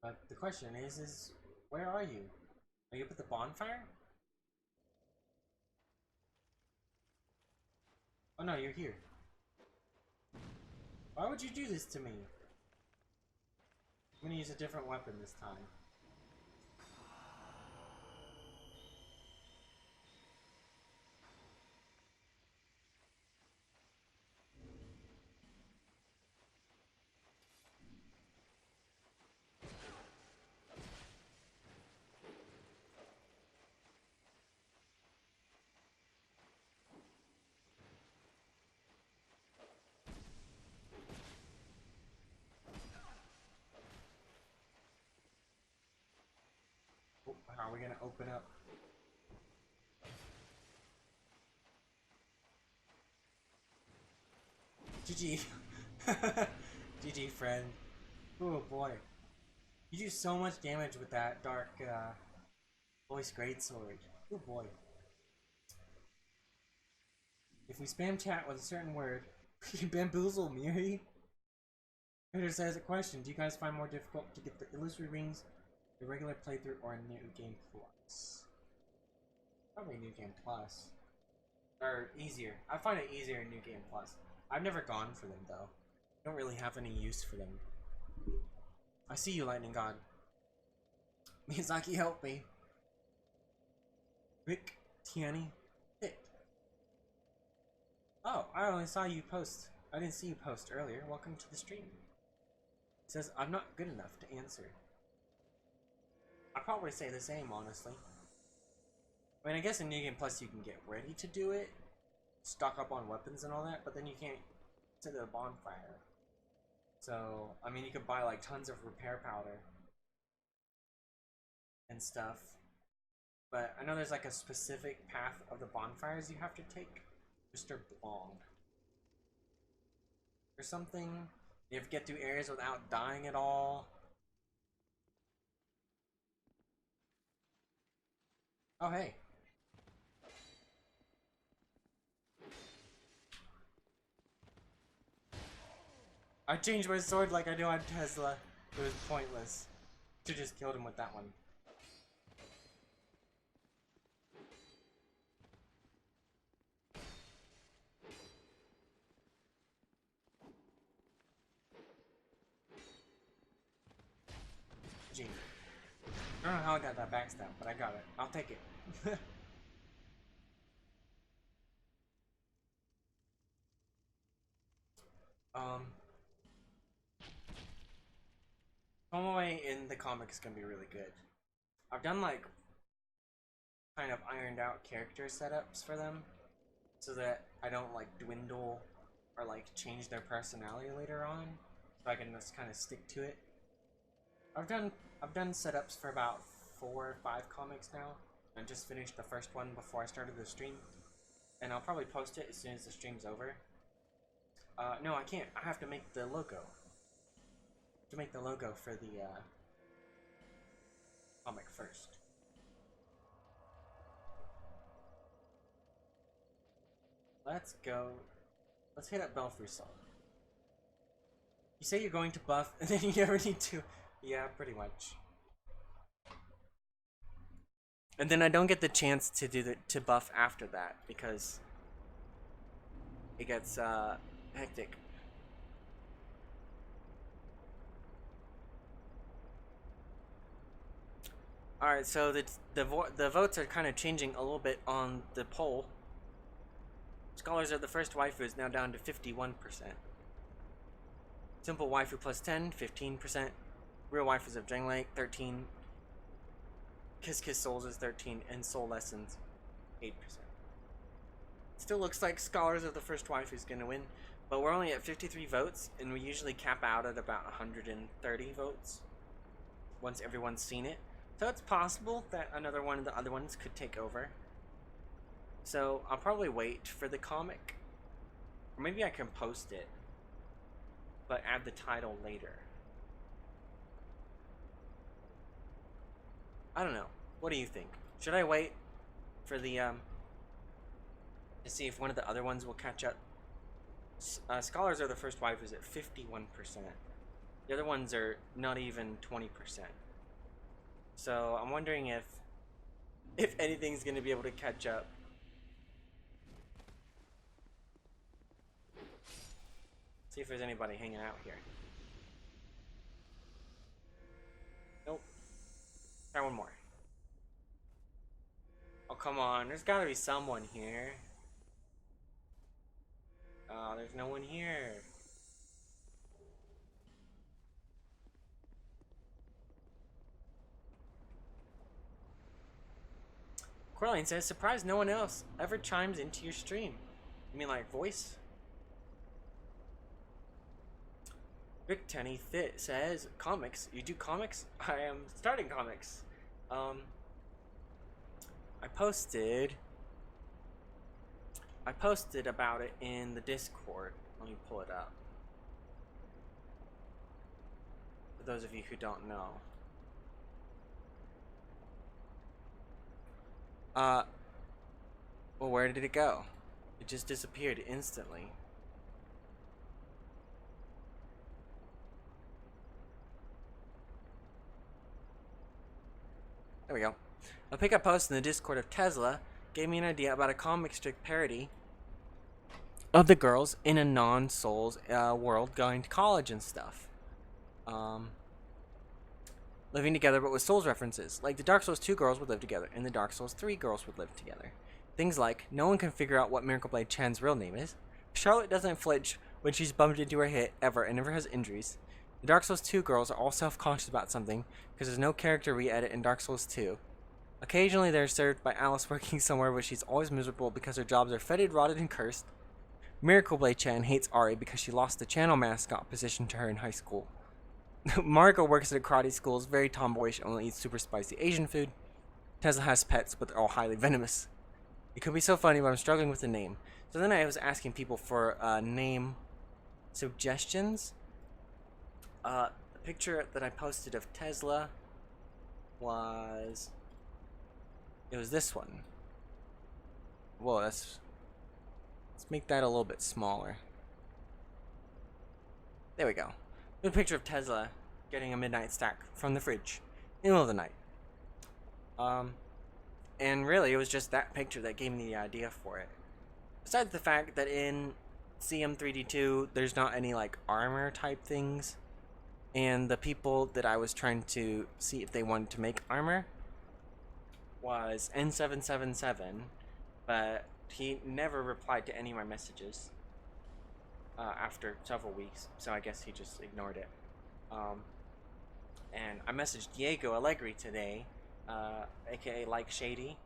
But the question is where are you? Are you up at the bonfire? Oh no, you're here. Why would you do this to me? I'm gonna use a different weapon this time. How are we gonna open up? GG. GG, friend. Oh boy. You do so much damage with that dark voice greatsword. Oh boy. If we spam chat with a certain word, we can bamboozle Miri. Critter says a question. Do you guys find more difficult to get the illusory rings, the regular playthrough, or a new game plus? Probably new game plus. Or easier. I find it easier in new game plus. I've never gone for them though. I don't really have any use for them. I see you, lightning god. Miyazaki, help me. Rick, Tiani, hit. Oh, I only saw you post. I didn't see you post earlier. Welcome to the stream. It says I'm not good enough to answer. I'd probably say the same, honestly. I mean, I guess in New Game Plus you can get ready to do it, stock up on weapons and all that, but then you can't sit at a bonfire. So, I mean, you could buy like tons of repair powder and stuff, but I know there's like a specific path of the bonfires you have to take. Mr. Blonde. Or something. You have to get through areas without dying at all. Oh, hey. I changed my sword like I do on Tesla. It was pointless. Should just killed him with that one. Gee. I don't know how I got that backstab, but I got it. I'll take it. Tomoe in the comic is gonna be really good. I've done like kind of ironed out character setups for them so that I don't like dwindle or like change their personality later on, so I can just kind of stick to it. I've done setups for about 4 or 5 comics now. I just finished the first one before I started the stream, and I'll probably post it as soon as the stream's over. No, I can't. I have to make the logo. To make the logo for the comic first. Let's go. Let's hit up Belfry Song. You say you're going to buff, and then you never need to. Yeah, pretty much. And then I don't get the chance to do to buff after that because it gets hectic. All right, so the votes are kind of changing a little bit on the poll. Scholars of the first waifu is now down to 51%. Simple waifu plus 10, 15%. Real waifus of ᵖˈલેሌ, 13. Kiss Kiss Souls is 13, and Soul Lessons, 8%. Still looks like Scholars of the first waifu is gonna win, but we're only at 53 votes, and we usually cap out at about 130 votes once everyone's seen it. So it's possible that another one of the other ones could take over. So I'll probably wait for the comic. Or maybe I can post it, but add the title later. I don't know. What do you think? Should I wait for the, to see if one of the other ones will catch up? Scholars are the first waifus at 51%. The other ones are not even 20%. So I'm wondering if anything's gonna be able to catch up. See if there's anybody hanging out here. Nope. Try one more. Oh, come on. There's gotta be someone here. Oh, there's no one here. Coraline says, surprised no one else ever chimes into your stream. You mean like voice? ᵢᵒᵇᵃᵇલેĉ says, comics? You do comics? I am starting comics. I posted about it in the Discord. Let me pull it up. For those of you who don't know. Well, where did it go? It just disappeared instantly. There we go. A pickup post in the Discord of Tesla gave me an idea about a comic strip parody of the girls in a non-Souls world going to college and stuff. Living together but with Souls references. Like the Dark Souls 2 girls would live together and the Dark Souls 3 girls would live together. Things like, no one can figure out what ⶕ Chan's real name is. Charlotte doesn't flinch when she's bumped into her hit ever and never has injuries. The Dark Souls 2 girls are all self-conscious about something because there's no character re-edit in Dark Souls 2. Occasionally they're served by Alice working somewhere where she's always miserable because her jobs are fetid, rotted, and cursed. ⶕChan hates Ari because she lost the channel mascot position to her in high school. Margo works at a karate school, is very tomboyish, and only eats super spicy Asian food. Tesla has pets, but they're all highly venomous. It could be so funny, but I'm struggling with the name. So then I was asking people for name suggestions. The picture that I posted of Tesla was... It was this one. Whoa, let's make that a little bit smaller. There we go. A picture of Tesla getting a midnight stack from the fridge in the middle of the night. And really, it was just that picture that gave me the idea for it. Besides the fact that in CM3D2, there's not any like armor type things, and the people that I was trying to see if they wanted to make armor was N777, but he never replied to any of my messages after several weeks, so I guess he just ignored it. And I messaged ᵢᵒᵇᵃᵇléĉ today, aka ┬ᵢᵒ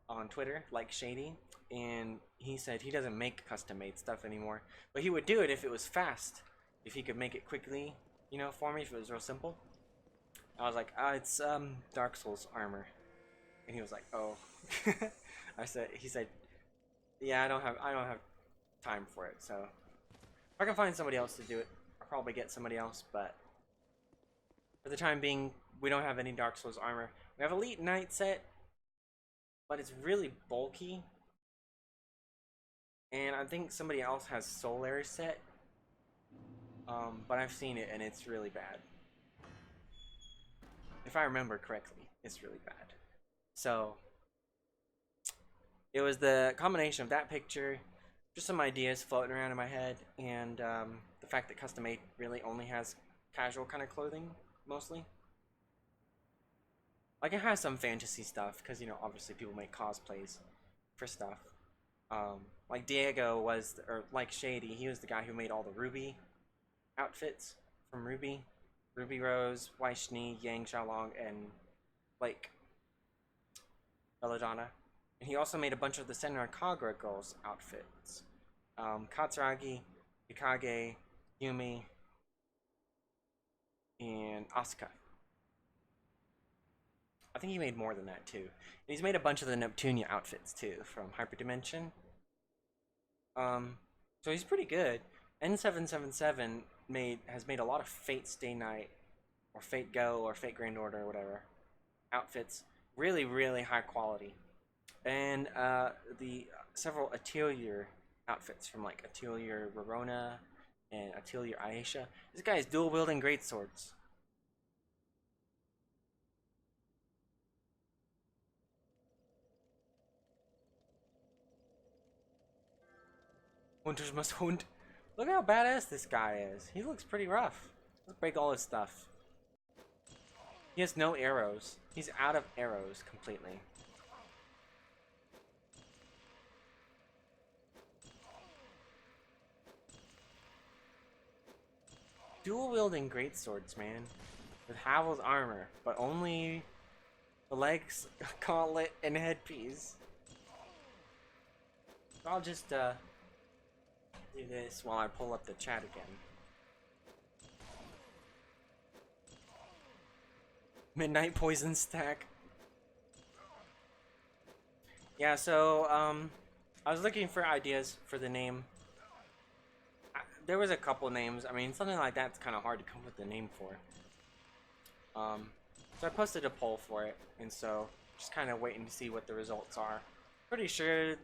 on Twitter, ┬ᵢᵒ, and he said he doesn't make custom-made stuff anymore, but he would do it if it was fast, if he could make it quickly, you know, for me, if it was real simple. I was like, it's Dark Souls armor, and he was like, oh. He said, yeah, I don't have time for it, so if I can find somebody else to do it, I'll probably get somebody else, but for the time being, we don't have any Dark Souls armor. We have Elite Knight set, but it's really bulky, and I think somebody else has ┬ᵉ set, but I've seen it and it's really bad. If I remember correctly, it's really bad. So it was the combination of that picture, just some ideas floating around in my head, and the fact that Custom 8 really only has casual kind of clothing, mostly. Like, it has some fantasy stuff, because, you know, obviously people make cosplays for stuff. Like Diego was, or like Shady, he was the guy who made all the Ruby outfits from Ruby. Ruby Rose, Wai Shni, Yang Xiaolong, and like Belladonna. And he also made a bunch of the Senran Kagura girls' outfits. Katsuragi, Mikage, Yumi, and Asuka. I think he made more than that too. And he's made a bunch of the Neptunia outfits too from Hyperdimension. So he's pretty good. N777 has made a lot of Fate Stay Night, or Fate Go, or Fate Grand Order, or whatever outfits. Really, really high quality. And the several Atelier outfits from like Atelier Verona and Atelier Aisha. This guy is dual wielding great swords. Hunters must hunt. Look how badass this guy is. He looks pretty rough. Let's break all his stuff. He has no arrows. He's out of arrows completely. Dual wielding greatswords, man. With Havel's armor, but only the legs, gauntlet, and headpiece. I'll just do this while I pull up the chat again. Midnight Poison Stack. Yeah, so I was looking for ideas for the name. There was a couple names. I mean, something like that's kind of hard to come up with a name for. So I posted a poll for it, and so just kind of waiting to see what the results are. Pretty sure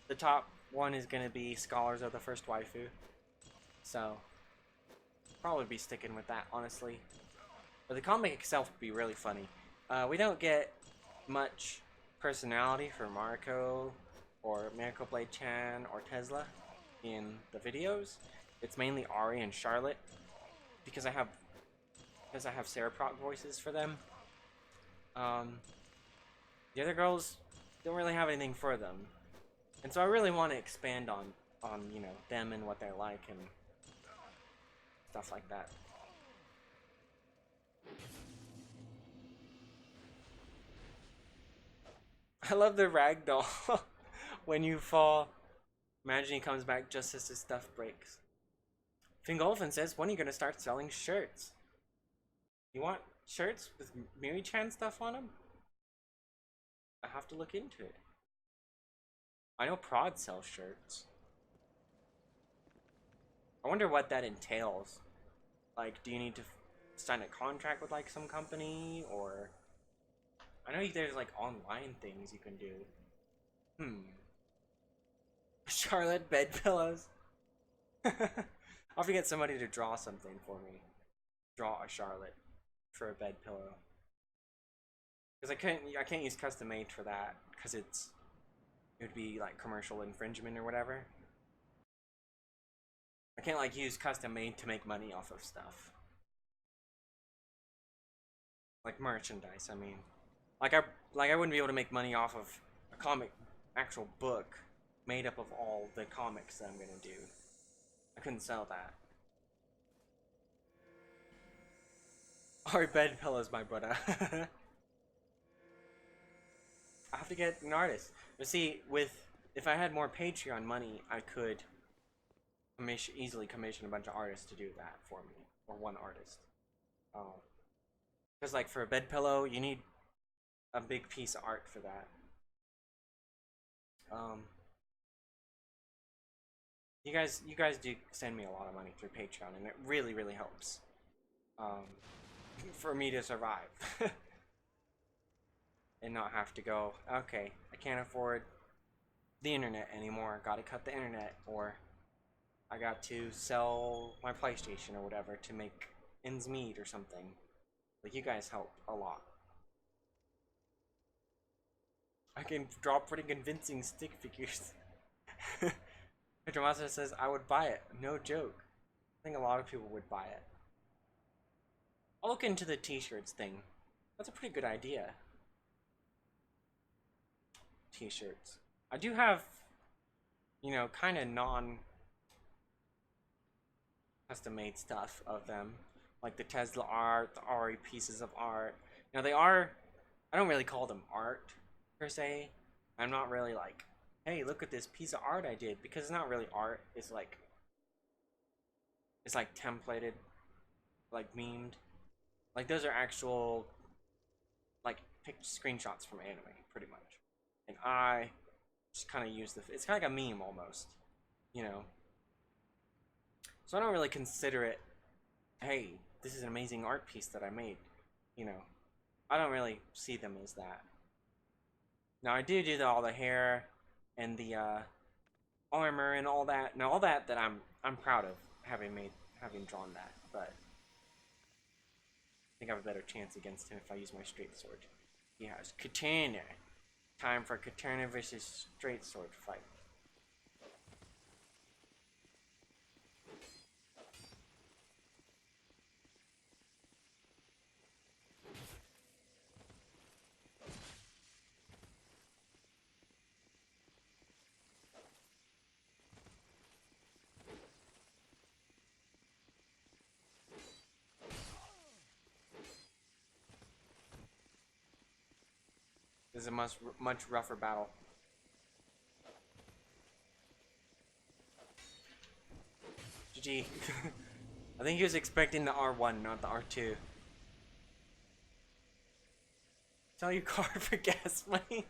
the top one is going to be Scholars of the First Waifu. So probably be sticking with that, honestly. But the comic itself would be really funny. We don't get much personality for Mariko or Miracle Blade Chan or Tesla in the videos. It's mainly Ari and Charlotte because I have ᵕᵒᵇᵃ voices for them. The other girls don't really have anything for them, and so I really want to expand on you know, them and what they're like and stuff like that. I love the ragdoll. When you fall, imagine he comes back just as his stuff breaks. Fingolfin says, when are you going to start selling shirts? You want shirts with Miri-chan stuff on them? I have to look into it. I know Prod sells shirts. I wonder what that entails. Like, do you need to sign a contract with like some company, or... I know there's like online things you can do. Charlotte bed pillows. I'll have to get somebody to draw something for me. Draw a Charlotte for a bed pillow. Because I can't use custom made for that because it would be like commercial infringement or whatever. I can't like use custom made to make money off of stuff. Like merchandise, I mean. Like I wouldn't be able to make money off of a comic, actual book made up of all the comics that I'm gonna do. I couldn't sell that. Our bed pillows, my brother. I have to get an artist. But see, if I had more Patreon money, I could easily commission a bunch of artists to do that for me, or one artist. Because like for a bed pillow, you need a big piece of art for that. You guys do send me a lot of money through Patreon, and it really, really helps for me to survive and not have to go, okay, I can't afford the internet anymore, gotta cut the internet, or I got to sell my PlayStation or whatever to make ends meet or something. Like, you guys help a lot. I can draw pretty convincing stick figures. Dramasa says, I would buy it. No joke. I think a lot of people would buy it. I'll look into the t-shirts thing. That's a pretty good idea. T-shirts. I do have you know, kind of non custom made stuff of them, like the Tesla art, the Ari pieces of art. Now they are, I don't really call them art per se. I'm not really like, hey, look at this piece of art I did, because it's not really art. It's like templated, like memed. Like those are actual like screenshots from anime, pretty much. And I just kind of use it's kind of like a meme almost, you know. So I don't really consider it, hey, this is an amazing art piece that I made, you know. I don't really see them as that. Now I do all the hair and the armor and all that. Now all that I'm proud of having drawn that, but I think I have a better chance against him if I use my straight sword. He has katana. Time for katana versus straight sword fight. This is a much rougher battle. GG. I think he was expecting the R1, not the R2. Sell your car for gas money.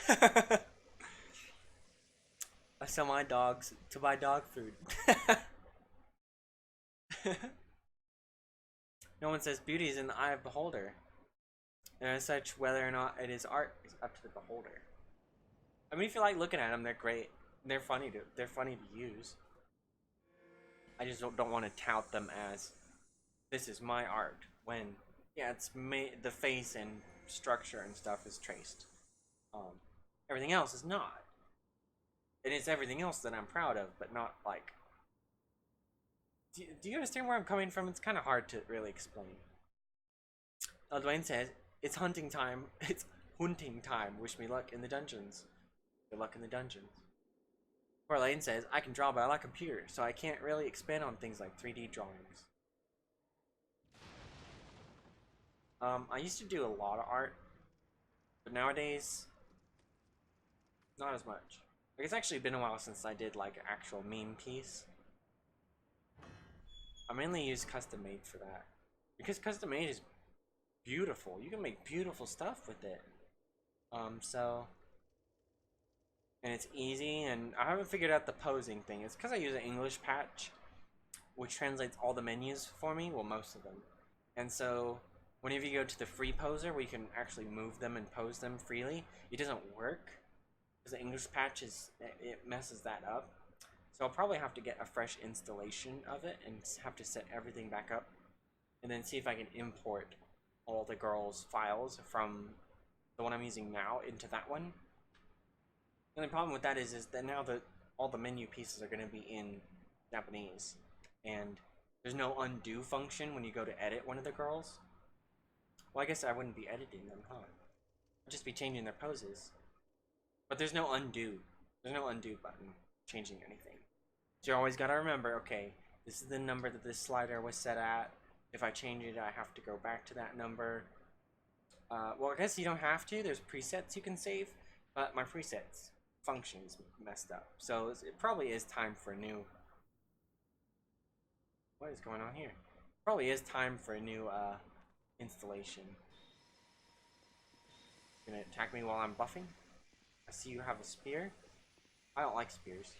I sell my dogs to buy dog food. No one says beauty is in the eye of the beholder. And as such, whether or not it is art is up to the beholder. I mean, if you like looking at them, they're great. They're funny to use. I just don't want to tout them as this is my art when yeah, it's made, the face and structure and stuff is traced. Everything else is not. And it's everything else that I'm proud of, but not like. Do you understand where I'm coming from? It's kind of hard to really explain. Dwayne says, it's hunting time. It's hunting time. Wish me luck in the dungeons. Good luck in the dungeons. Poor Lane says, I can draw, but I like computer, so I can't really expand on things like 3D drawings. I used to do a lot of art, but nowadays, not as much. Like, it's actually been a while since I did like an actual meme piece. I mainly use custom made for that, because custom made is beautiful. You can make beautiful stuff with it. And it's easy, and I haven't figured out the posing thing. It's because I use an English patch, which translates all the menus for me, well, most of them. And so, whenever you go to the free poser, where you can actually move them and pose them freely, it doesn't work, because the English patch it messes that up. So I'll probably have to get a fresh installation of it, and have to set everything back up, and then see if I can import all the girls' files from the one I'm using now into that one. The only problem with that is that now all the menu pieces are going to be in Japanese, and there's no undo function when you go to edit one of the girls. Well, I guess I wouldn't be editing them, huh? I'd just be changing their poses. But there's no undo. There's no undo button changing anything. So you always gotta remember, okay, this is the number that this slider was set at. If I change it, I have to go back to that number. Well, I guess you don't have to. There's presets you can save, but my presets functions messed up. So it probably is time for a new. What is going on here? Probably is time for a new installation. You're gonna attack me while I'm buffing? I see you have a spear. I don't like spears.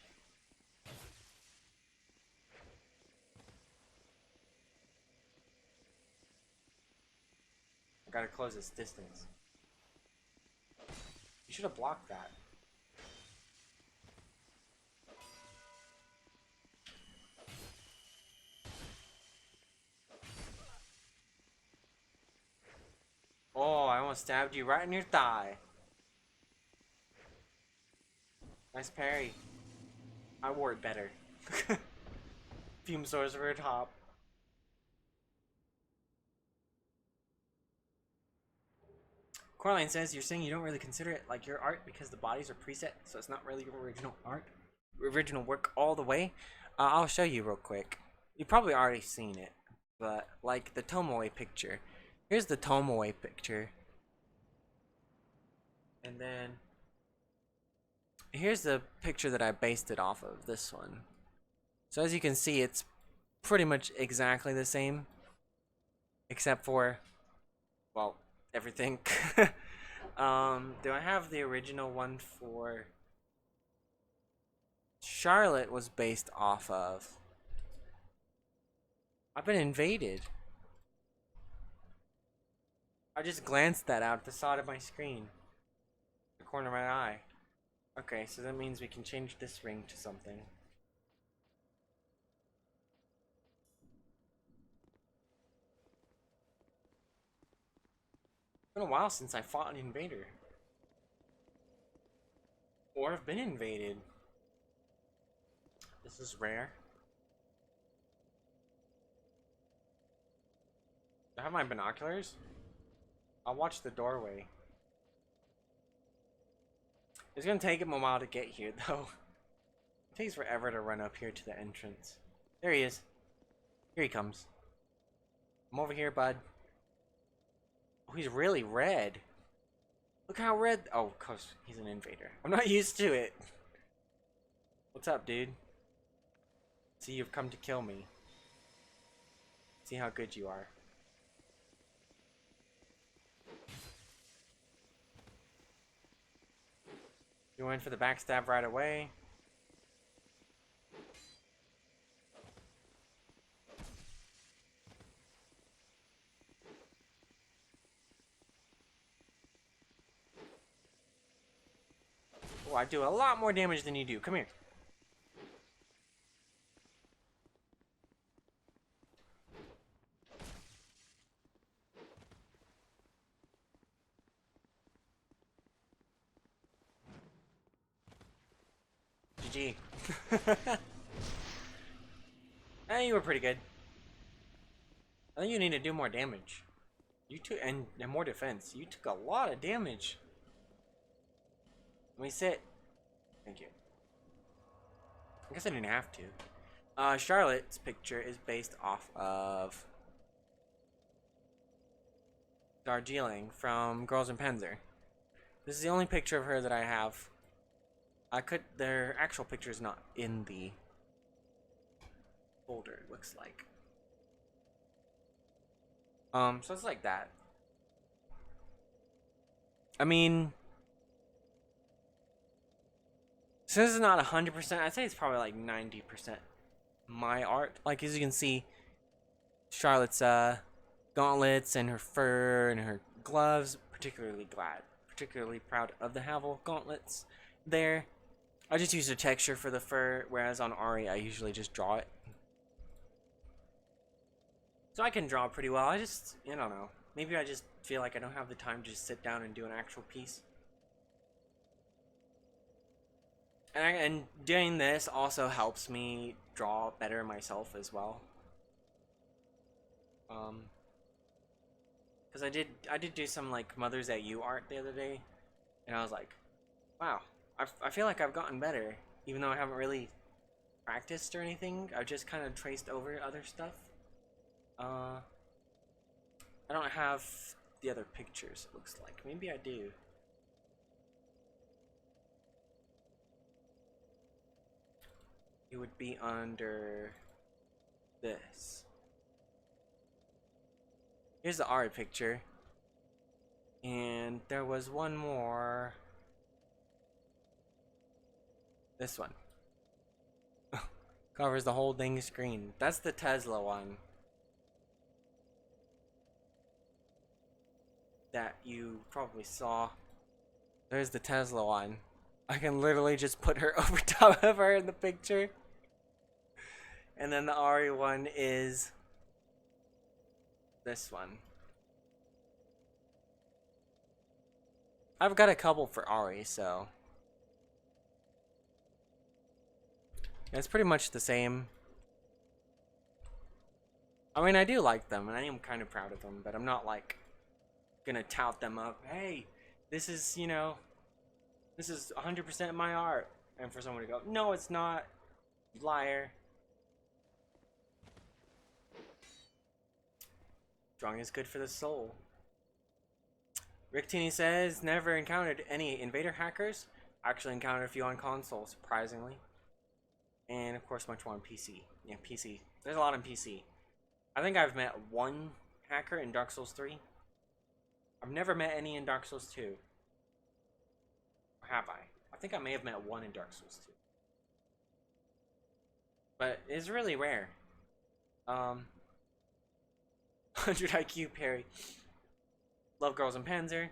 I gotta close this distance. You should have blocked that. Oh, I almost stabbed you right in your thigh. Nice parry. I wore it better. Fume Sorcerer top. Coraline says, you're saying you don't really consider it like your art because the bodies are preset, so it's not really your original art, original work all the way. I'll show you real quick. You've probably already seen it, but like the Tomoe picture. Here's the Tomoe picture. And then here's the picture that I based it off of, this one. So as you can see, it's pretty much exactly the same, except for, well, everything. Do I have the original one for Charlotte was based off of? I've been invaded. I just glanced that out the side of my screen. The corner of my eye. Okay, so that means we can change this ring to something. It's been a while since I fought an invader. Or have been invaded. This is rare. Do I have my binoculars? I'll watch the doorway. It's gonna take him a while to get here, though. It takes forever to run up here to the entrance. There he is. Here he comes. I'm over here, bud. Oh, he's really red. Look how red. Oh, cause he's an invader. I'm not used to it. What's up, dude? See, you've come to kill me. See how good you are. You went for the backstab right away. Oh, I do a lot more damage than you do. Come here. GG. Eh, you were pretty good. I think you need to do more damage. You took and more defense. You took a lot of damage. Let me sit. Thank you. I guess I didn't have to. Charlotte's picture is based off of Darjeeling from Girls in Panzer. This is the only picture of her that I have. Their actual picture is not in the folder, it looks like. So it's like that. I mean, so this is not 100%, I'd say it's probably like 90% my art. Like, as you can see, Charlotte's gauntlets and her fur and her gloves, particularly proud of the Havel gauntlets there. I just use a texture for the fur, whereas on Ari I usually just draw it. So I can draw pretty well. I don't know. Maybe I just feel like I don't have the time to just sit down and do an actual piece. And doing this also helps me draw better myself as well. Because I did do some like Mothers at You art the other day, and I was like, wow, I feel like I've gotten better, even though I haven't really practiced or anything. I've just kind of traced over other stuff. I don't have the other pictures, it looks like. Maybe I do. It would be under this. Here's the art picture. And there was one more. This one. Covers the whole dang screen. That's the Tesla one. That you probably saw. There's the Tesla one. I can literally just put her over top of her in the picture. And then the Ari one is this one. I've got a couple for Ari, so it's pretty much the same. I mean, I do like them, and I am kind of proud of them, but I'm not like gonna tout them up. Hey, this is, you know, this is 100% my art. And for someone to go, no, it's not, liar. Drawing is good for the soul. Rick Tini says, never encountered any invader hackers. Actually encountered a few on console, surprisingly. And of course, much more on PC. Yeah, PC. There's a lot on PC. I think I've met one hacker in Dark Souls 3. I've never met any in Dark Souls 2. Or have I? I think I may have met one in Dark Souls 2. But it's really rare. 100 IQ parry. Love Girls in Panzer.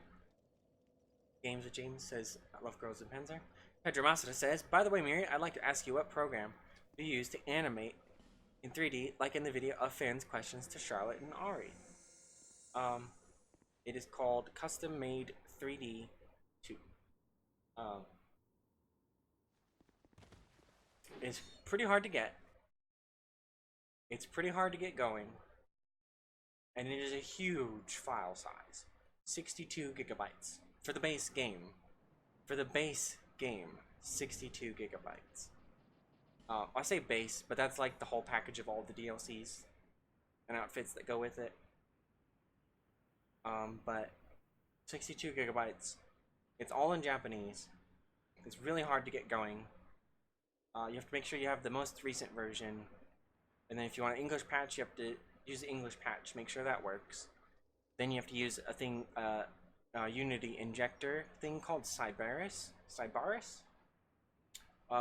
Games with James says, I love Girls in Panzer. Pedramacita says, by the way, Miri, I'd like to ask you what program you use to animate in 3D, like in the video of fans' questions to Charlotte and Ari. It is called Custom Made 3D 2. It's pretty hard to get. It's pretty hard to get going. And it is a huge file size. 62 gigabytes. For the base game. For the base game, 62 gigabytes. I say base, but that's like the whole package of all the DLCs and outfits that go with it. But 62 gigabytes. It's all in Japanese. It's really hard to get going. You have to make sure you have the most recent version. And then if you want an English patch, you have to use the English patch. Make sure that works. Then you have to use a thing, Unity injector thing called ᵖŒᵒᵇᵃ,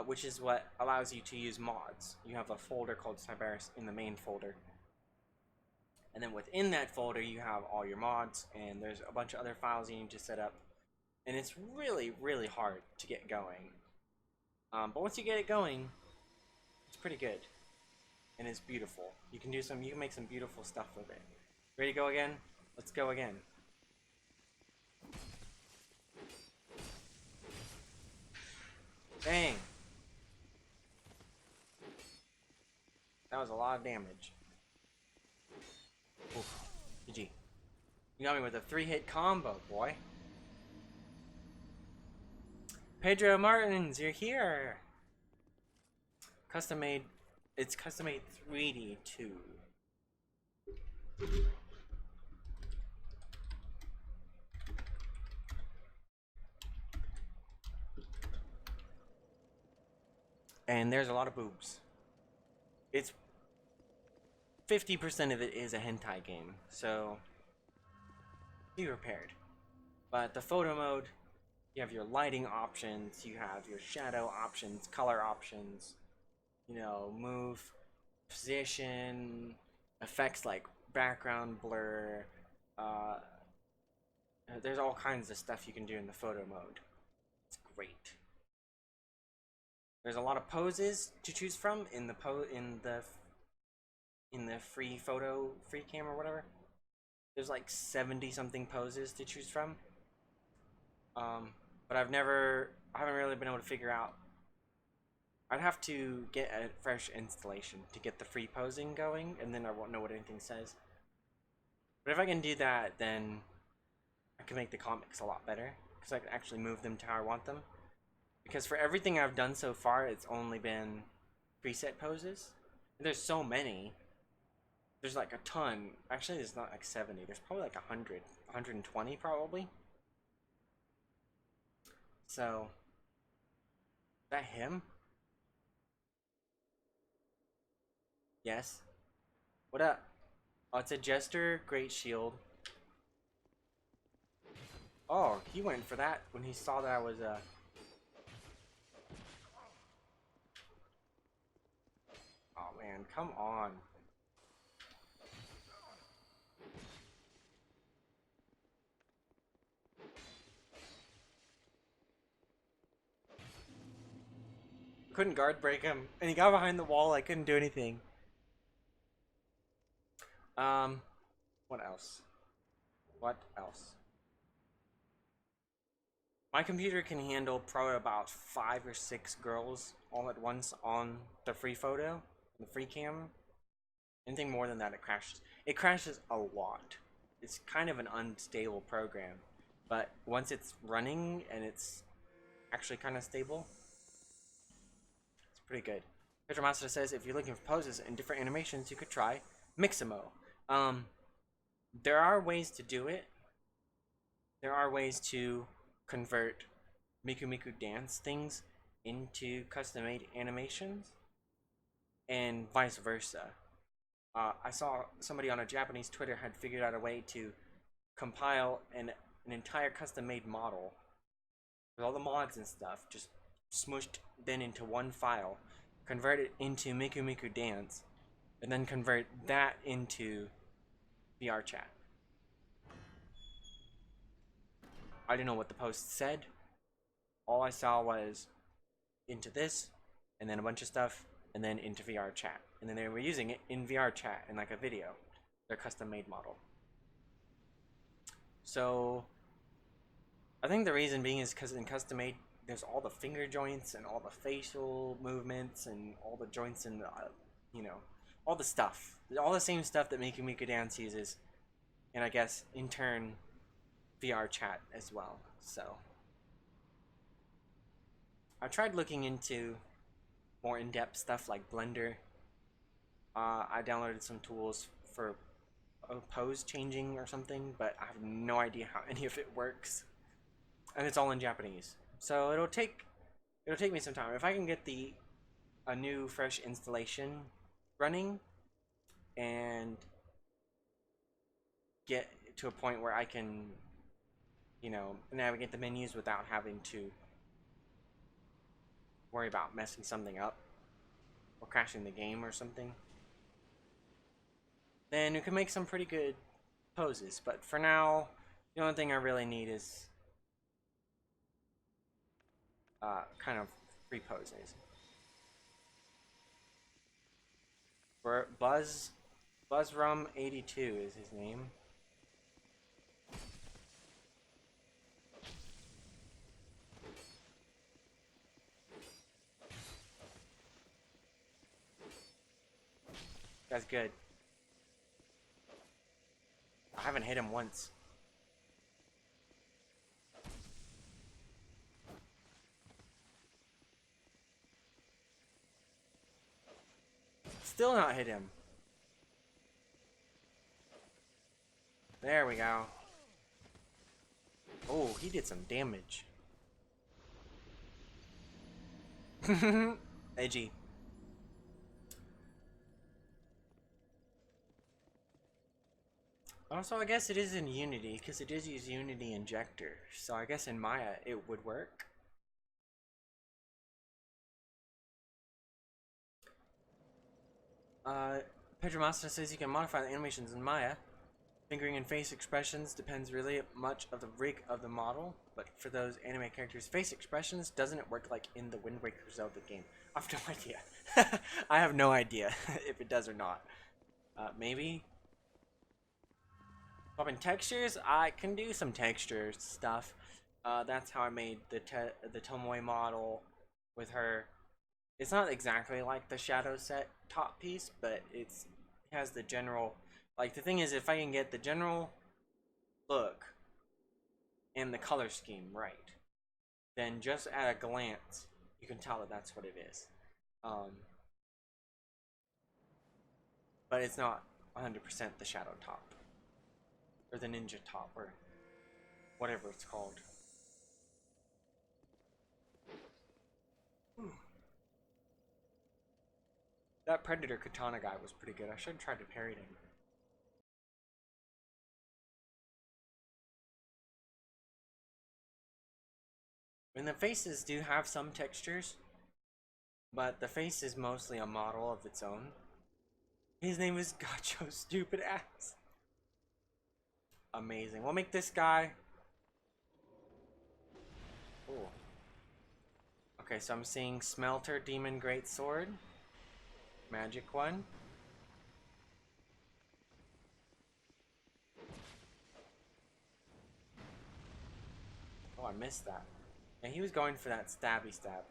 which is what allows you to use mods. You have a folder called ᵖEØS in the main folder. And then within that folder, you have all your mods, and there's a bunch of other files you need to set up. And it's really, really hard to get going. But once you get it going, it's pretty good. And it's beautiful. You can make some beautiful stuff with it. Ready to go again? Let's go again. Dang. That was a lot of damage. Oof. GG. You got me with a 3-hit combo, boy. Pedro Martins, you're here. Custom made. It's custom made 3D 2. And there's a lot of boobs. It's 50% of it is a hentai game, so be prepared. But the photo mode, you have your lighting options, you have your shadow options, color options, you know, move, position, effects like background blur. There's all kinds of stuff you can do in the photo mode. It's great. There's a lot of poses to choose from in the free cam or whatever. There's like 70 something poses to choose from. But I haven't really been able to figure out. I'd have to get a fresh installation to get the free posing going, and then I won't know what anything says. But if I can do that, then I can make the comics a lot better, because I can actually move them to how I want them. Because for everything I've done so far, it's only been preset poses. And there's so many. There's like a ton. Actually, there's not like 70. There's probably like 100, 120 probably. So, is that him? Yes. What up? Oh, it's a Jester Great Shield. Oh, he went for that when he saw that I was Oh man, come on. Couldn't guard break him, and he got behind the wall. I couldn't do anything. What else? What else? My computer can handle probably about 5 or 6 girls all at once on the free photo, the free cam. Anything more than that, it crashes. It crashes a lot. it's kind of an unstable program. But once it's running and it's actually kind of stable, it's pretty good. ᵦᵒᵇᵃᵇᵃ says if you're looking for poses and different animations, you could try Mixamo. There are ways to do it. There are ways to convert ᵦᵒᵇᵃ dance things into custom-made animations, and vice versa. I saw somebody on a Japanese Twitter had figured out a way to compile an entire custom-made model with all the mods and stuff, just smushed then into one file, convert it into ᵦᵒᵇᵃ dance, and then convert that into VR chat. I didn't know what the post said. All I saw was into this, and then a bunch of stuff, and then into VR chat. And then they were using it in VR chat in like a video, their custom made model. So I think the reason being is because in custom made, there's all the finger joints and all the facial movements and all the joints and you know, all the stuff, all the same stuff that ᵦᵒᵇᵃ dance uses, and I guess in turn VR chat as well. So I tried looking into more in-depth stuff like Blender. I downloaded some tools for pose changing or something, but I have no idea how any of it works, and it's all in Japanese. So it'll take me some time. If I can get a new fresh installation running and get to a point where I can, you know, navigate the menus without having to worry about messing something up or crashing the game or something, then we can make some pretty good poses. But for now, the only thing I really need is kind of free poses. For BuzzRum82 is his name. That's good. I haven't hit him once. Still not hit him. There we go. Oh, he did some damage. Edgy. Also, I guess it is in Unity, because it does use Unity Injector. So I guess in Maya it would work. ᵦᵒᵃᵃ says you can modify the animations in Maya. Fingering and face expressions depends really much of the rig of the model, but for those anime characters' face expressions, doesn't it work like in the Wind Waker Zelda game? I have no idea. I have no idea if it does or not. Maybe? Swapping textures? I can do some texture stuff. That's how I made the Tomoe model with her. It's not exactly like the shadow set top piece, but it has the general, like, the thing is, if I can get the general look and the color scheme right, then just at a glance you can tell that that's what it is. But it's not 100% the shadow top or the ninja top or whatever it's called. That Predator Katana guy was pretty good. I should have tried to parry him. And the faces do have some textures, but the face is mostly a model of its own. His name is Gacho Stupid Ass. Amazing. We'll make this guy. Cool. Okay, so I'm seeing Smelter Demon Great Sword. Magic one. Oh, I missed that. And he was going for that stabby stab.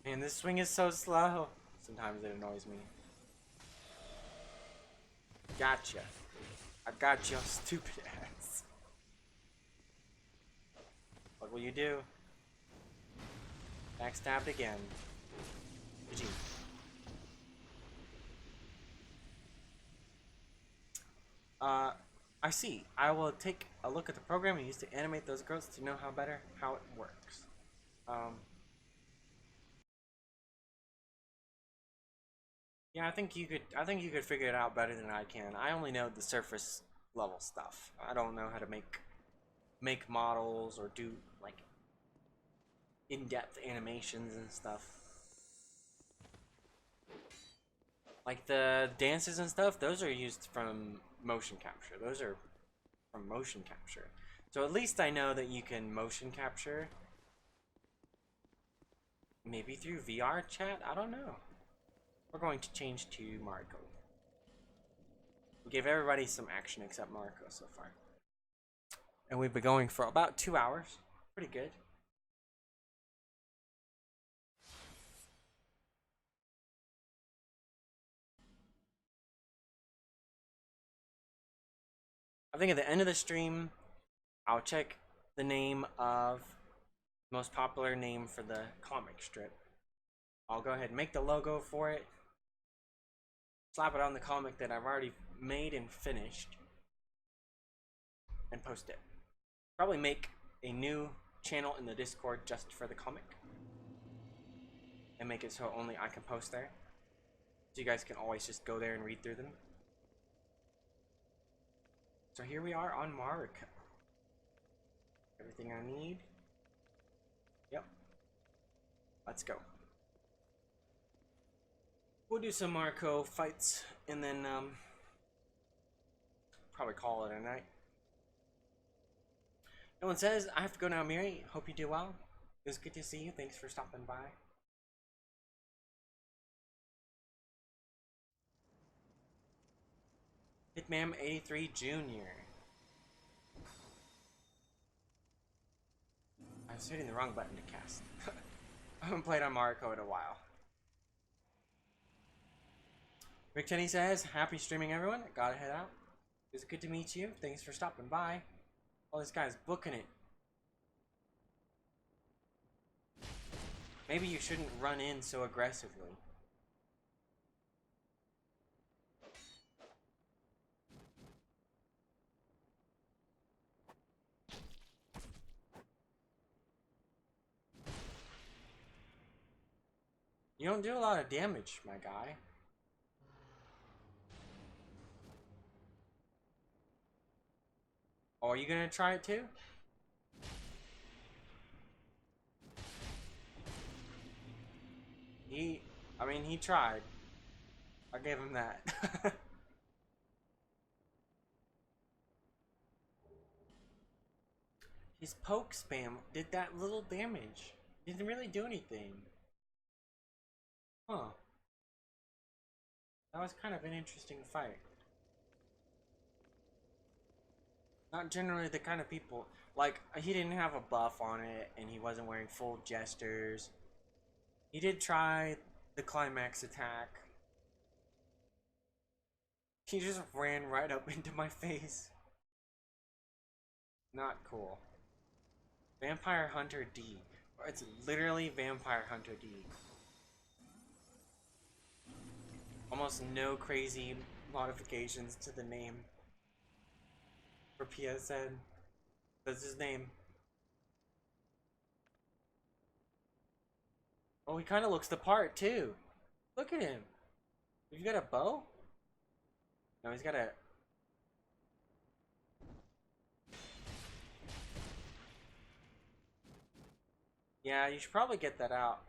Man, this swing is so slow. Sometimes it annoys me. Gotcha. I got your stupid ass. What will you do? Backstabbed again. GG. I see. I will take a look at the program and use to animate those girls to know how it works. Yeah, I think you could figure it out better than I can. I only know the surface level stuff. I don't know how to make models or do like in-depth animations and stuff. Like the dances and stuff, those are used from motion capture. Those are from motion capture. So at least I know that you can motion capture. Maybe through VR chat? I don't know. We're going to change to Marco. We gave everybody some action except Marco so far. And we've been going for about 2 hours. Pretty good. I think at the end of the stream, I'll check the name of most popular name for the comic strip. I'll go ahead and make the logo for it. Slap it on the comic that I've already made and finished. And post it. Probably make a new channel in the Discord just for the comic. And make it so only I can post there. So you guys can always just go there and read through them. So here we are on Marco. Everything I need. Yep. Let's go. We'll do some Marco fights and then probably call it a night. No one says, I have to go now, Miri. Hope you do well. It was good to see you. Thanks for stopping by. Hitman 83 Junior. I was hitting the wrong button to cast. I haven't played on Marco in a while. Rick Tenney says, happy streaming everyone. Gotta head out. It was good to meet you. Thanks for stopping by. Oh, this guy's booking it. Maybe you shouldn't run in so aggressively. You don't do a lot of damage, my guy. Oh, are you gonna try it too? He tried. I gave him that. His poke spam did that little damage. Didn't really do anything. Huh. That was kind of an interesting fight. Not generally the kind of people, like, he didn't have a buff on it, and he wasn't wearing full gestures. He did try the climax attack. He just ran right up into my face. Not cool. Vampire Hunter D. It's literally Vampire Hunter D. Almost no crazy modifications to the name for PSN. That's his name. Oh, he kind of looks the part too. Look at him. Have you got a bow? No, he's got a... Yeah, you should probably get that out.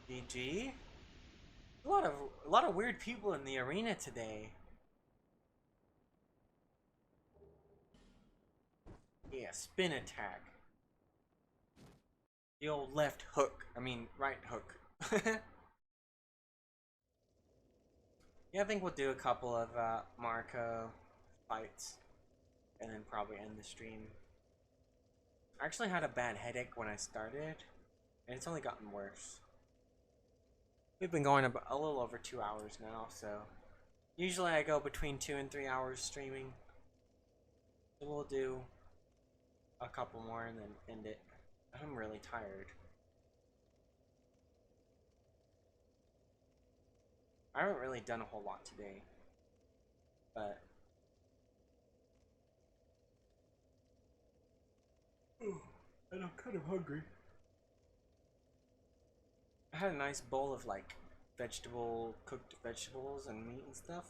GG. A lot of weird people in the arena today. Yeah, spin attack. The old left hook. I mean, right hook. Yeah, I think we'll do a couple of Marco fights. And then probably end the stream. I actually had a bad headache when I started, and it's only gotten worse. We've been going about a little over 2 hours now, so usually I go between 2 and 3 hours streaming. So we'll do a couple more and then end it. I'm really tired. I haven't really done a whole lot today, but and I'm kind of hungry. I had a nice bowl of like cooked vegetables and meat and stuff,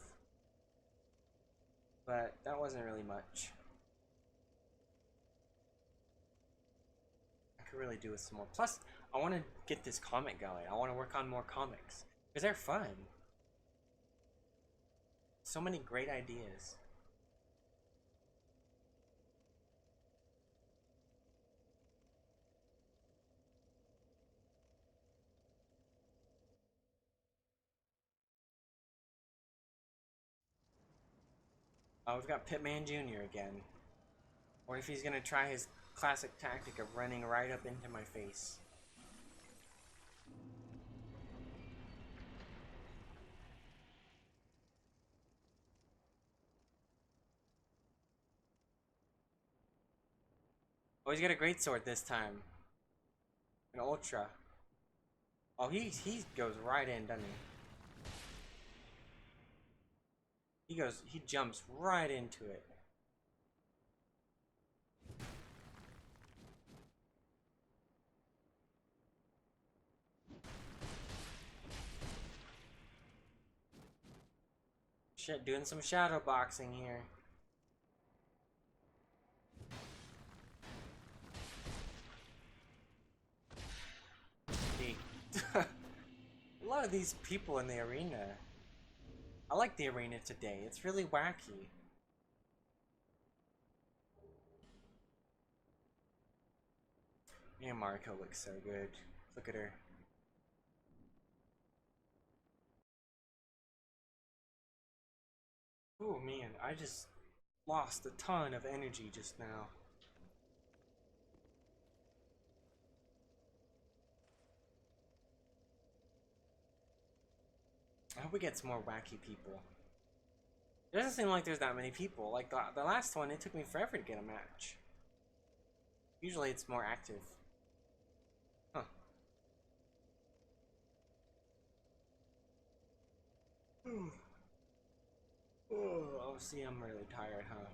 but that wasn't really much. I could really do with some more. Plus, I want to get this comic going. I want to work on more comics because they're fun. So many great ideas. Oh, we've got Pitman Jr. again. Or if he's gonna try his classic tactic of running right up into my face. Oh, he's got a great sword this time. An ultra. Oh, he goes right in, doesn't he? He jumps right into it. Shit, doing some shadow boxing here. A lot of these people in the arena. I like the arena today. It's really wacky. Man, Mariko looks so good. Look at her. Oh man, I just lost a ton of energy just now. I hope we get some more wacky people. It doesn't seem like there's that many people. Like the last one, it took me forever to get a match. Usually it's more active. Huh. Oh, see, I'm really tired, huh?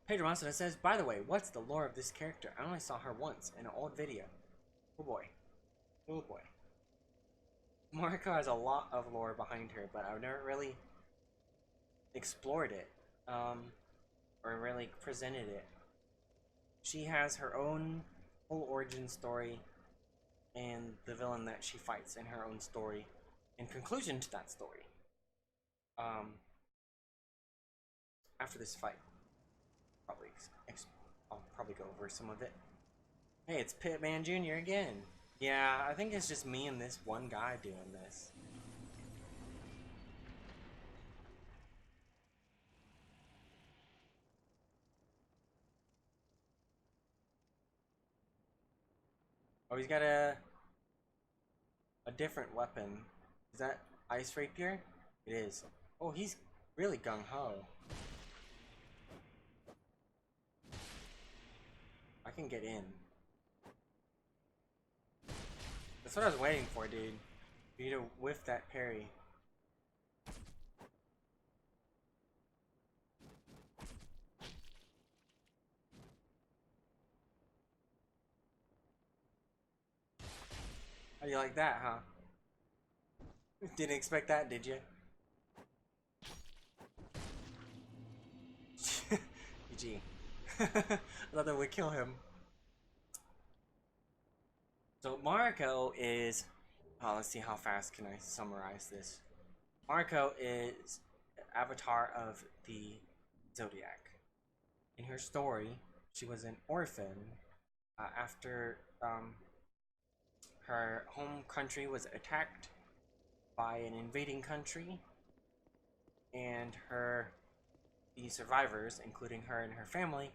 Pedro Monson says, by the way, what's the lore of this character? I only saw her once in an old video. Oh boy. Oh boy. Mariko has a lot of lore behind her, but I've never really explored it. Or really presented it. She has her own whole origin story and the villain that she fights in her own story in conclusion to that story. After this fight, I'll probably go over some of it. Hey, it's Pitman Jr. again. Yeah, I think it's just me and this one guy doing this. Oh, he's got a different weapon. Is that Ice Rapier? It is. Oh, he's really gung-ho. I can get in. That's what I was waiting for, dude. For you to whiff that parry. How do you like that, huh? Didn't expect that, did you? GG. I thought that would kill him. So Mariko is... Oh, let's see how fast can I summarize this. Mariko is avatar of the Zodiac. In her story, she was an orphan after her home country was attacked by an invading country, and the survivors, including her and her family,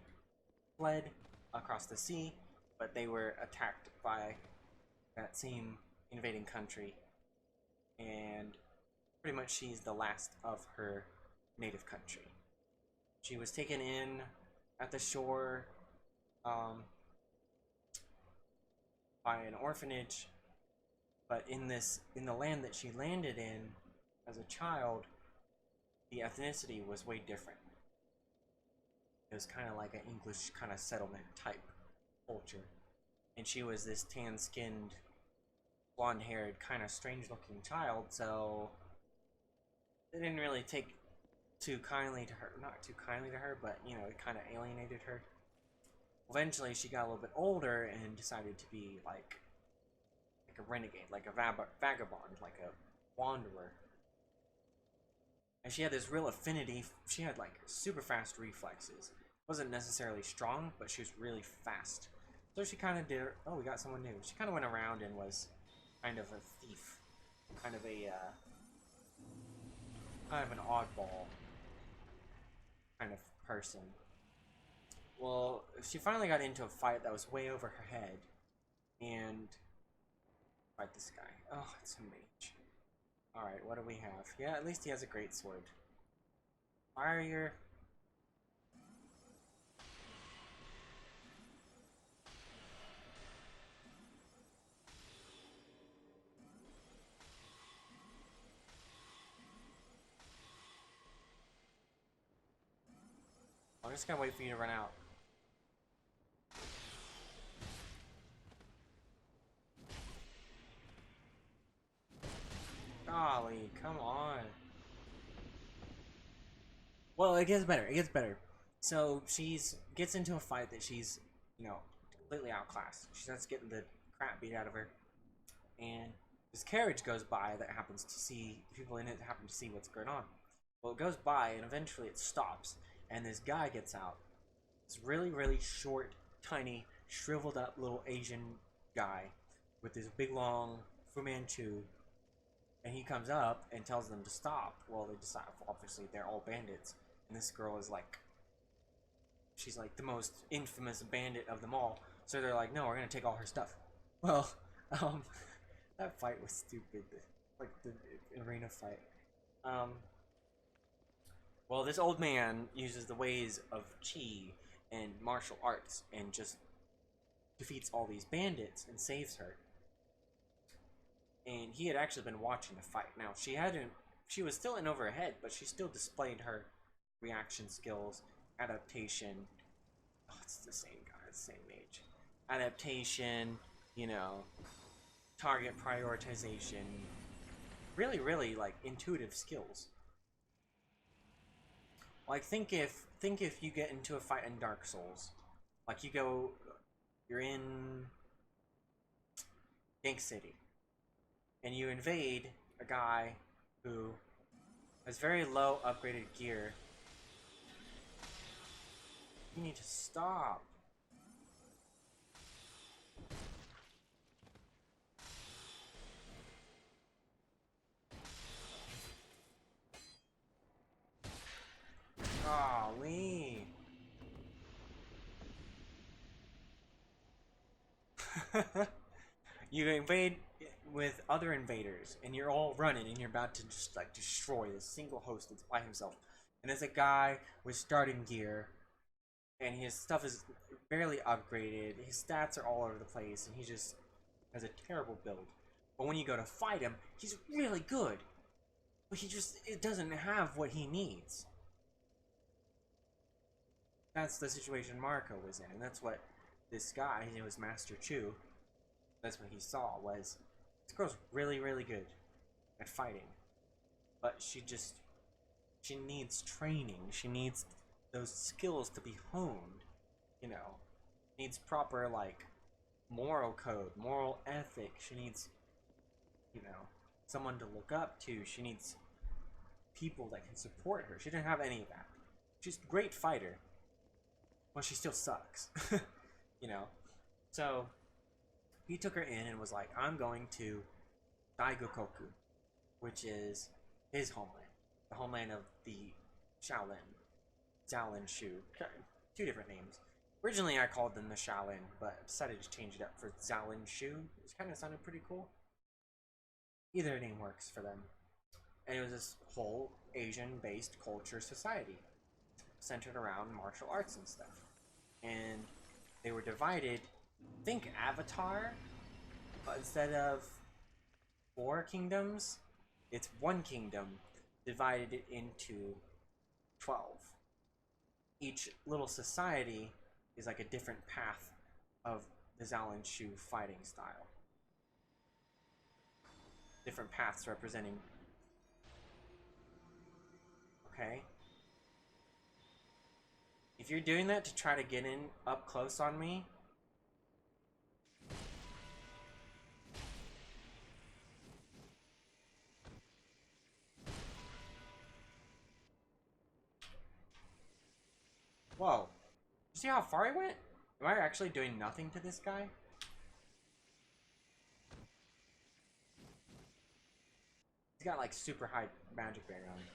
fled across the sea, but they were attacked by that same invading country, and pretty much she's the last of her native country. She was taken in at the shore by an orphanage, but in the land that she landed in as a child, the ethnicity was way different. It was kind of like an English kind of settlement type culture, and she was this tan-skinned, blonde-haired, kind of strange-looking child, so they didn't really take too kindly to her. Not too kindly to her, but, you know, it kind of alienated her. Eventually, she got a little bit older and decided to be like a renegade, like a vagabond, like a wanderer. And she had this real affinity. She had like super fast reflexes. Wasn't necessarily strong, but she was really fast. So she kind of did. Oh, we got someone new. She kind of went around and was kind of a thief, kind of an oddball kind of person. Well, she finally got into a fight that was way over her head, and fight this guy. Oh, it's a mage. Alright, what do we have? Yeah, at least he has a great sword. Fire your... I'm just gonna wait for you to run out. Golly, come on. Well, it gets better. It gets better. So gets into a fight that she's, you know, completely outclassed. She starts getting the crap beat out of her, and this carriage goes by that happens to see people in it happen to see what's going on. Well, it goes by, and eventually it stops, and this guy gets out. This really, really short, tiny, shriveled up little Asian guy with this big long Fu Manchu. And he comes up and tells them to stop. Well, they decide, obviously, they're all bandits. And this girl is like, she's like the most infamous bandit of them all. So they're like, no, we're gonna take all her stuff. Well, that fight was stupid. Like the arena fight. Well, this old man uses the ways of chi and martial arts and just defeats all these bandits and saves her. And he had actually been watching the fight. Now, she was still in over her head, but she still displayed her reaction skills, adaptation. Oh, it's the same guy, it's the same mage. Adaptation, you know, target prioritization. Really, really, like, intuitive skills. Like, think if you get into a fight in Dark Souls. Like, you're in Dank City. And you invade a guy who has very low upgraded gear. You need to stop. Golly. You invade with other invaders, and you're all running, and you're about to just like destroy this single host that's by himself. And there's a guy with starting gear, and his stuff is barely upgraded. His stats are all over the place, and he just has a terrible build. But when you go to fight him, he's really good. But it doesn't have what he needs. That's the situation Marco was in, and that's what this guy, his name was Master Chu, that's what he saw, was this girl's really, really good at fighting. But she needs training. She needs those skills to be honed, you know. Needs proper, like, moral code, moral ethic. She needs, you know, someone to look up to. She needs people that can support her. She didn't have any of that. She's a great fighter. Well, she still sucks. You know? So, he took her in and was like, I'm going to Daigokoku, which is his homeland. The homeland of the Xiaolin Shu. Two different names. Originally I called them the ᶦ'લે레, but I decided to change it up for ᶖኢና, which kind of sounded pretty cool. Either name works for them. And it was this whole Asian-based culture society centered around martial arts and stuff. And they were divided, think Avatar, but instead of 4 kingdoms, it's 1 kingdom divided it into 12. Each little society is like a different path of the ᶖኢና fighting style. Different paths representing. Okay? If you're doing that to try to get in up close on me, whoa. You see how far he went? Am I actually doing nothing to this guy? He's got like super high magic barrier on him.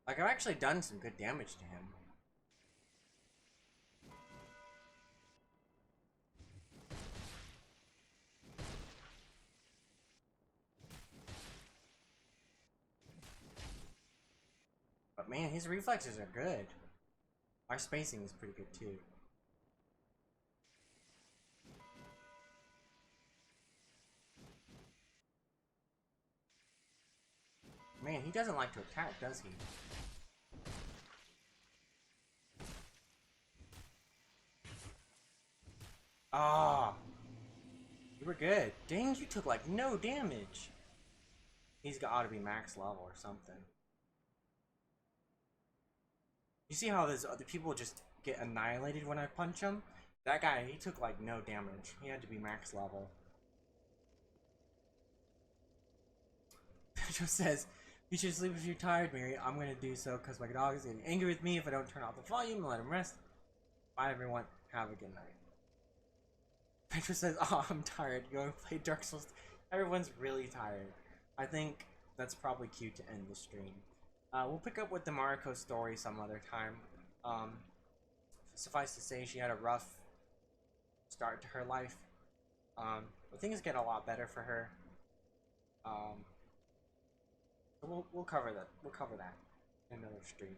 Like, I've actually done some good damage to him. But man, his reflexes are good. Our spacing is pretty good too. Man, he doesn't like to attack, does he? Ah, you were good. Dang, you took like no damage. He's got to be max level or something. You see how those other people just get annihilated when I punch him? That guy, he took like no damage. He had to be max level. Pedro says, you should sleep if you're tired, Mary. I'm gonna do so because my dog is getting angry with me if I don't turn off the volume and let him rest. Bye everyone. Have a good night. Pedro says, oh, I'm tired. You wanna play Dark Souls? Everyone's really tired. I think that's probably cute to end the stream. We'll pick up with the Mariko story some other time. Suffice to say, she had a rough start to her life. But things get a lot better for her. We'll cover that. We'll cover that in another stream.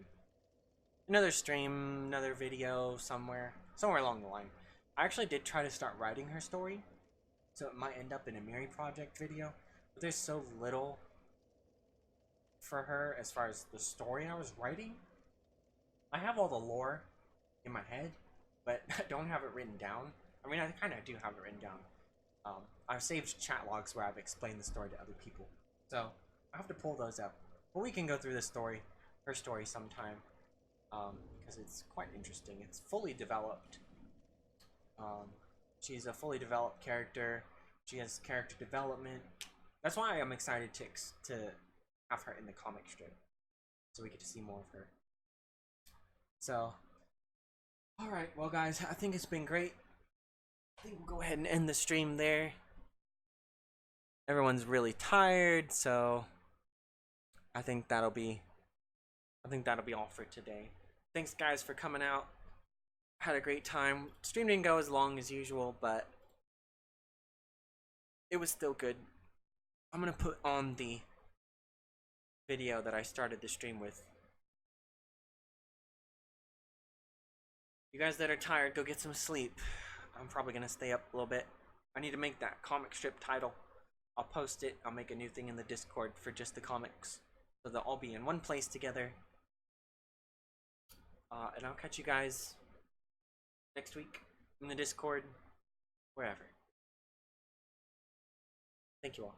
Another video somewhere along the line. I actually did try to start writing her story, so it might end up in a Miri project video. But there's so little for her as far as the story I was writing. I have all the lore in my head, but I don't have it written down. I mean, I kind of do have it written down. I've saved chat logs where I've explained the story to other people, so I have to pull those up. But we can go through this story, her story sometime, because it's quite interesting. It's fully developed. She's a fully developed character. She has character development. That's why I'm excited to have her in the comic strip, so we get to see more of her. So, alright, well guys, I think it's been great. I think we'll go ahead and end the stream there. Everyone's really tired, so I think that'll be all for today. Thanks guys for coming out. Had a great time. Stream didn't go as long as usual, but it was still good. I'm gonna put on the video that I started the stream with. You guys that are tired, go get some sleep. I'm probably gonna stay up a little bit. I need to make that comic strip title. I'll post it. I'll make a new thing in the Discord for just the comics, so they'll all be in one place together. And I'll catch you guys next week in the Discord, wherever. Thank you all.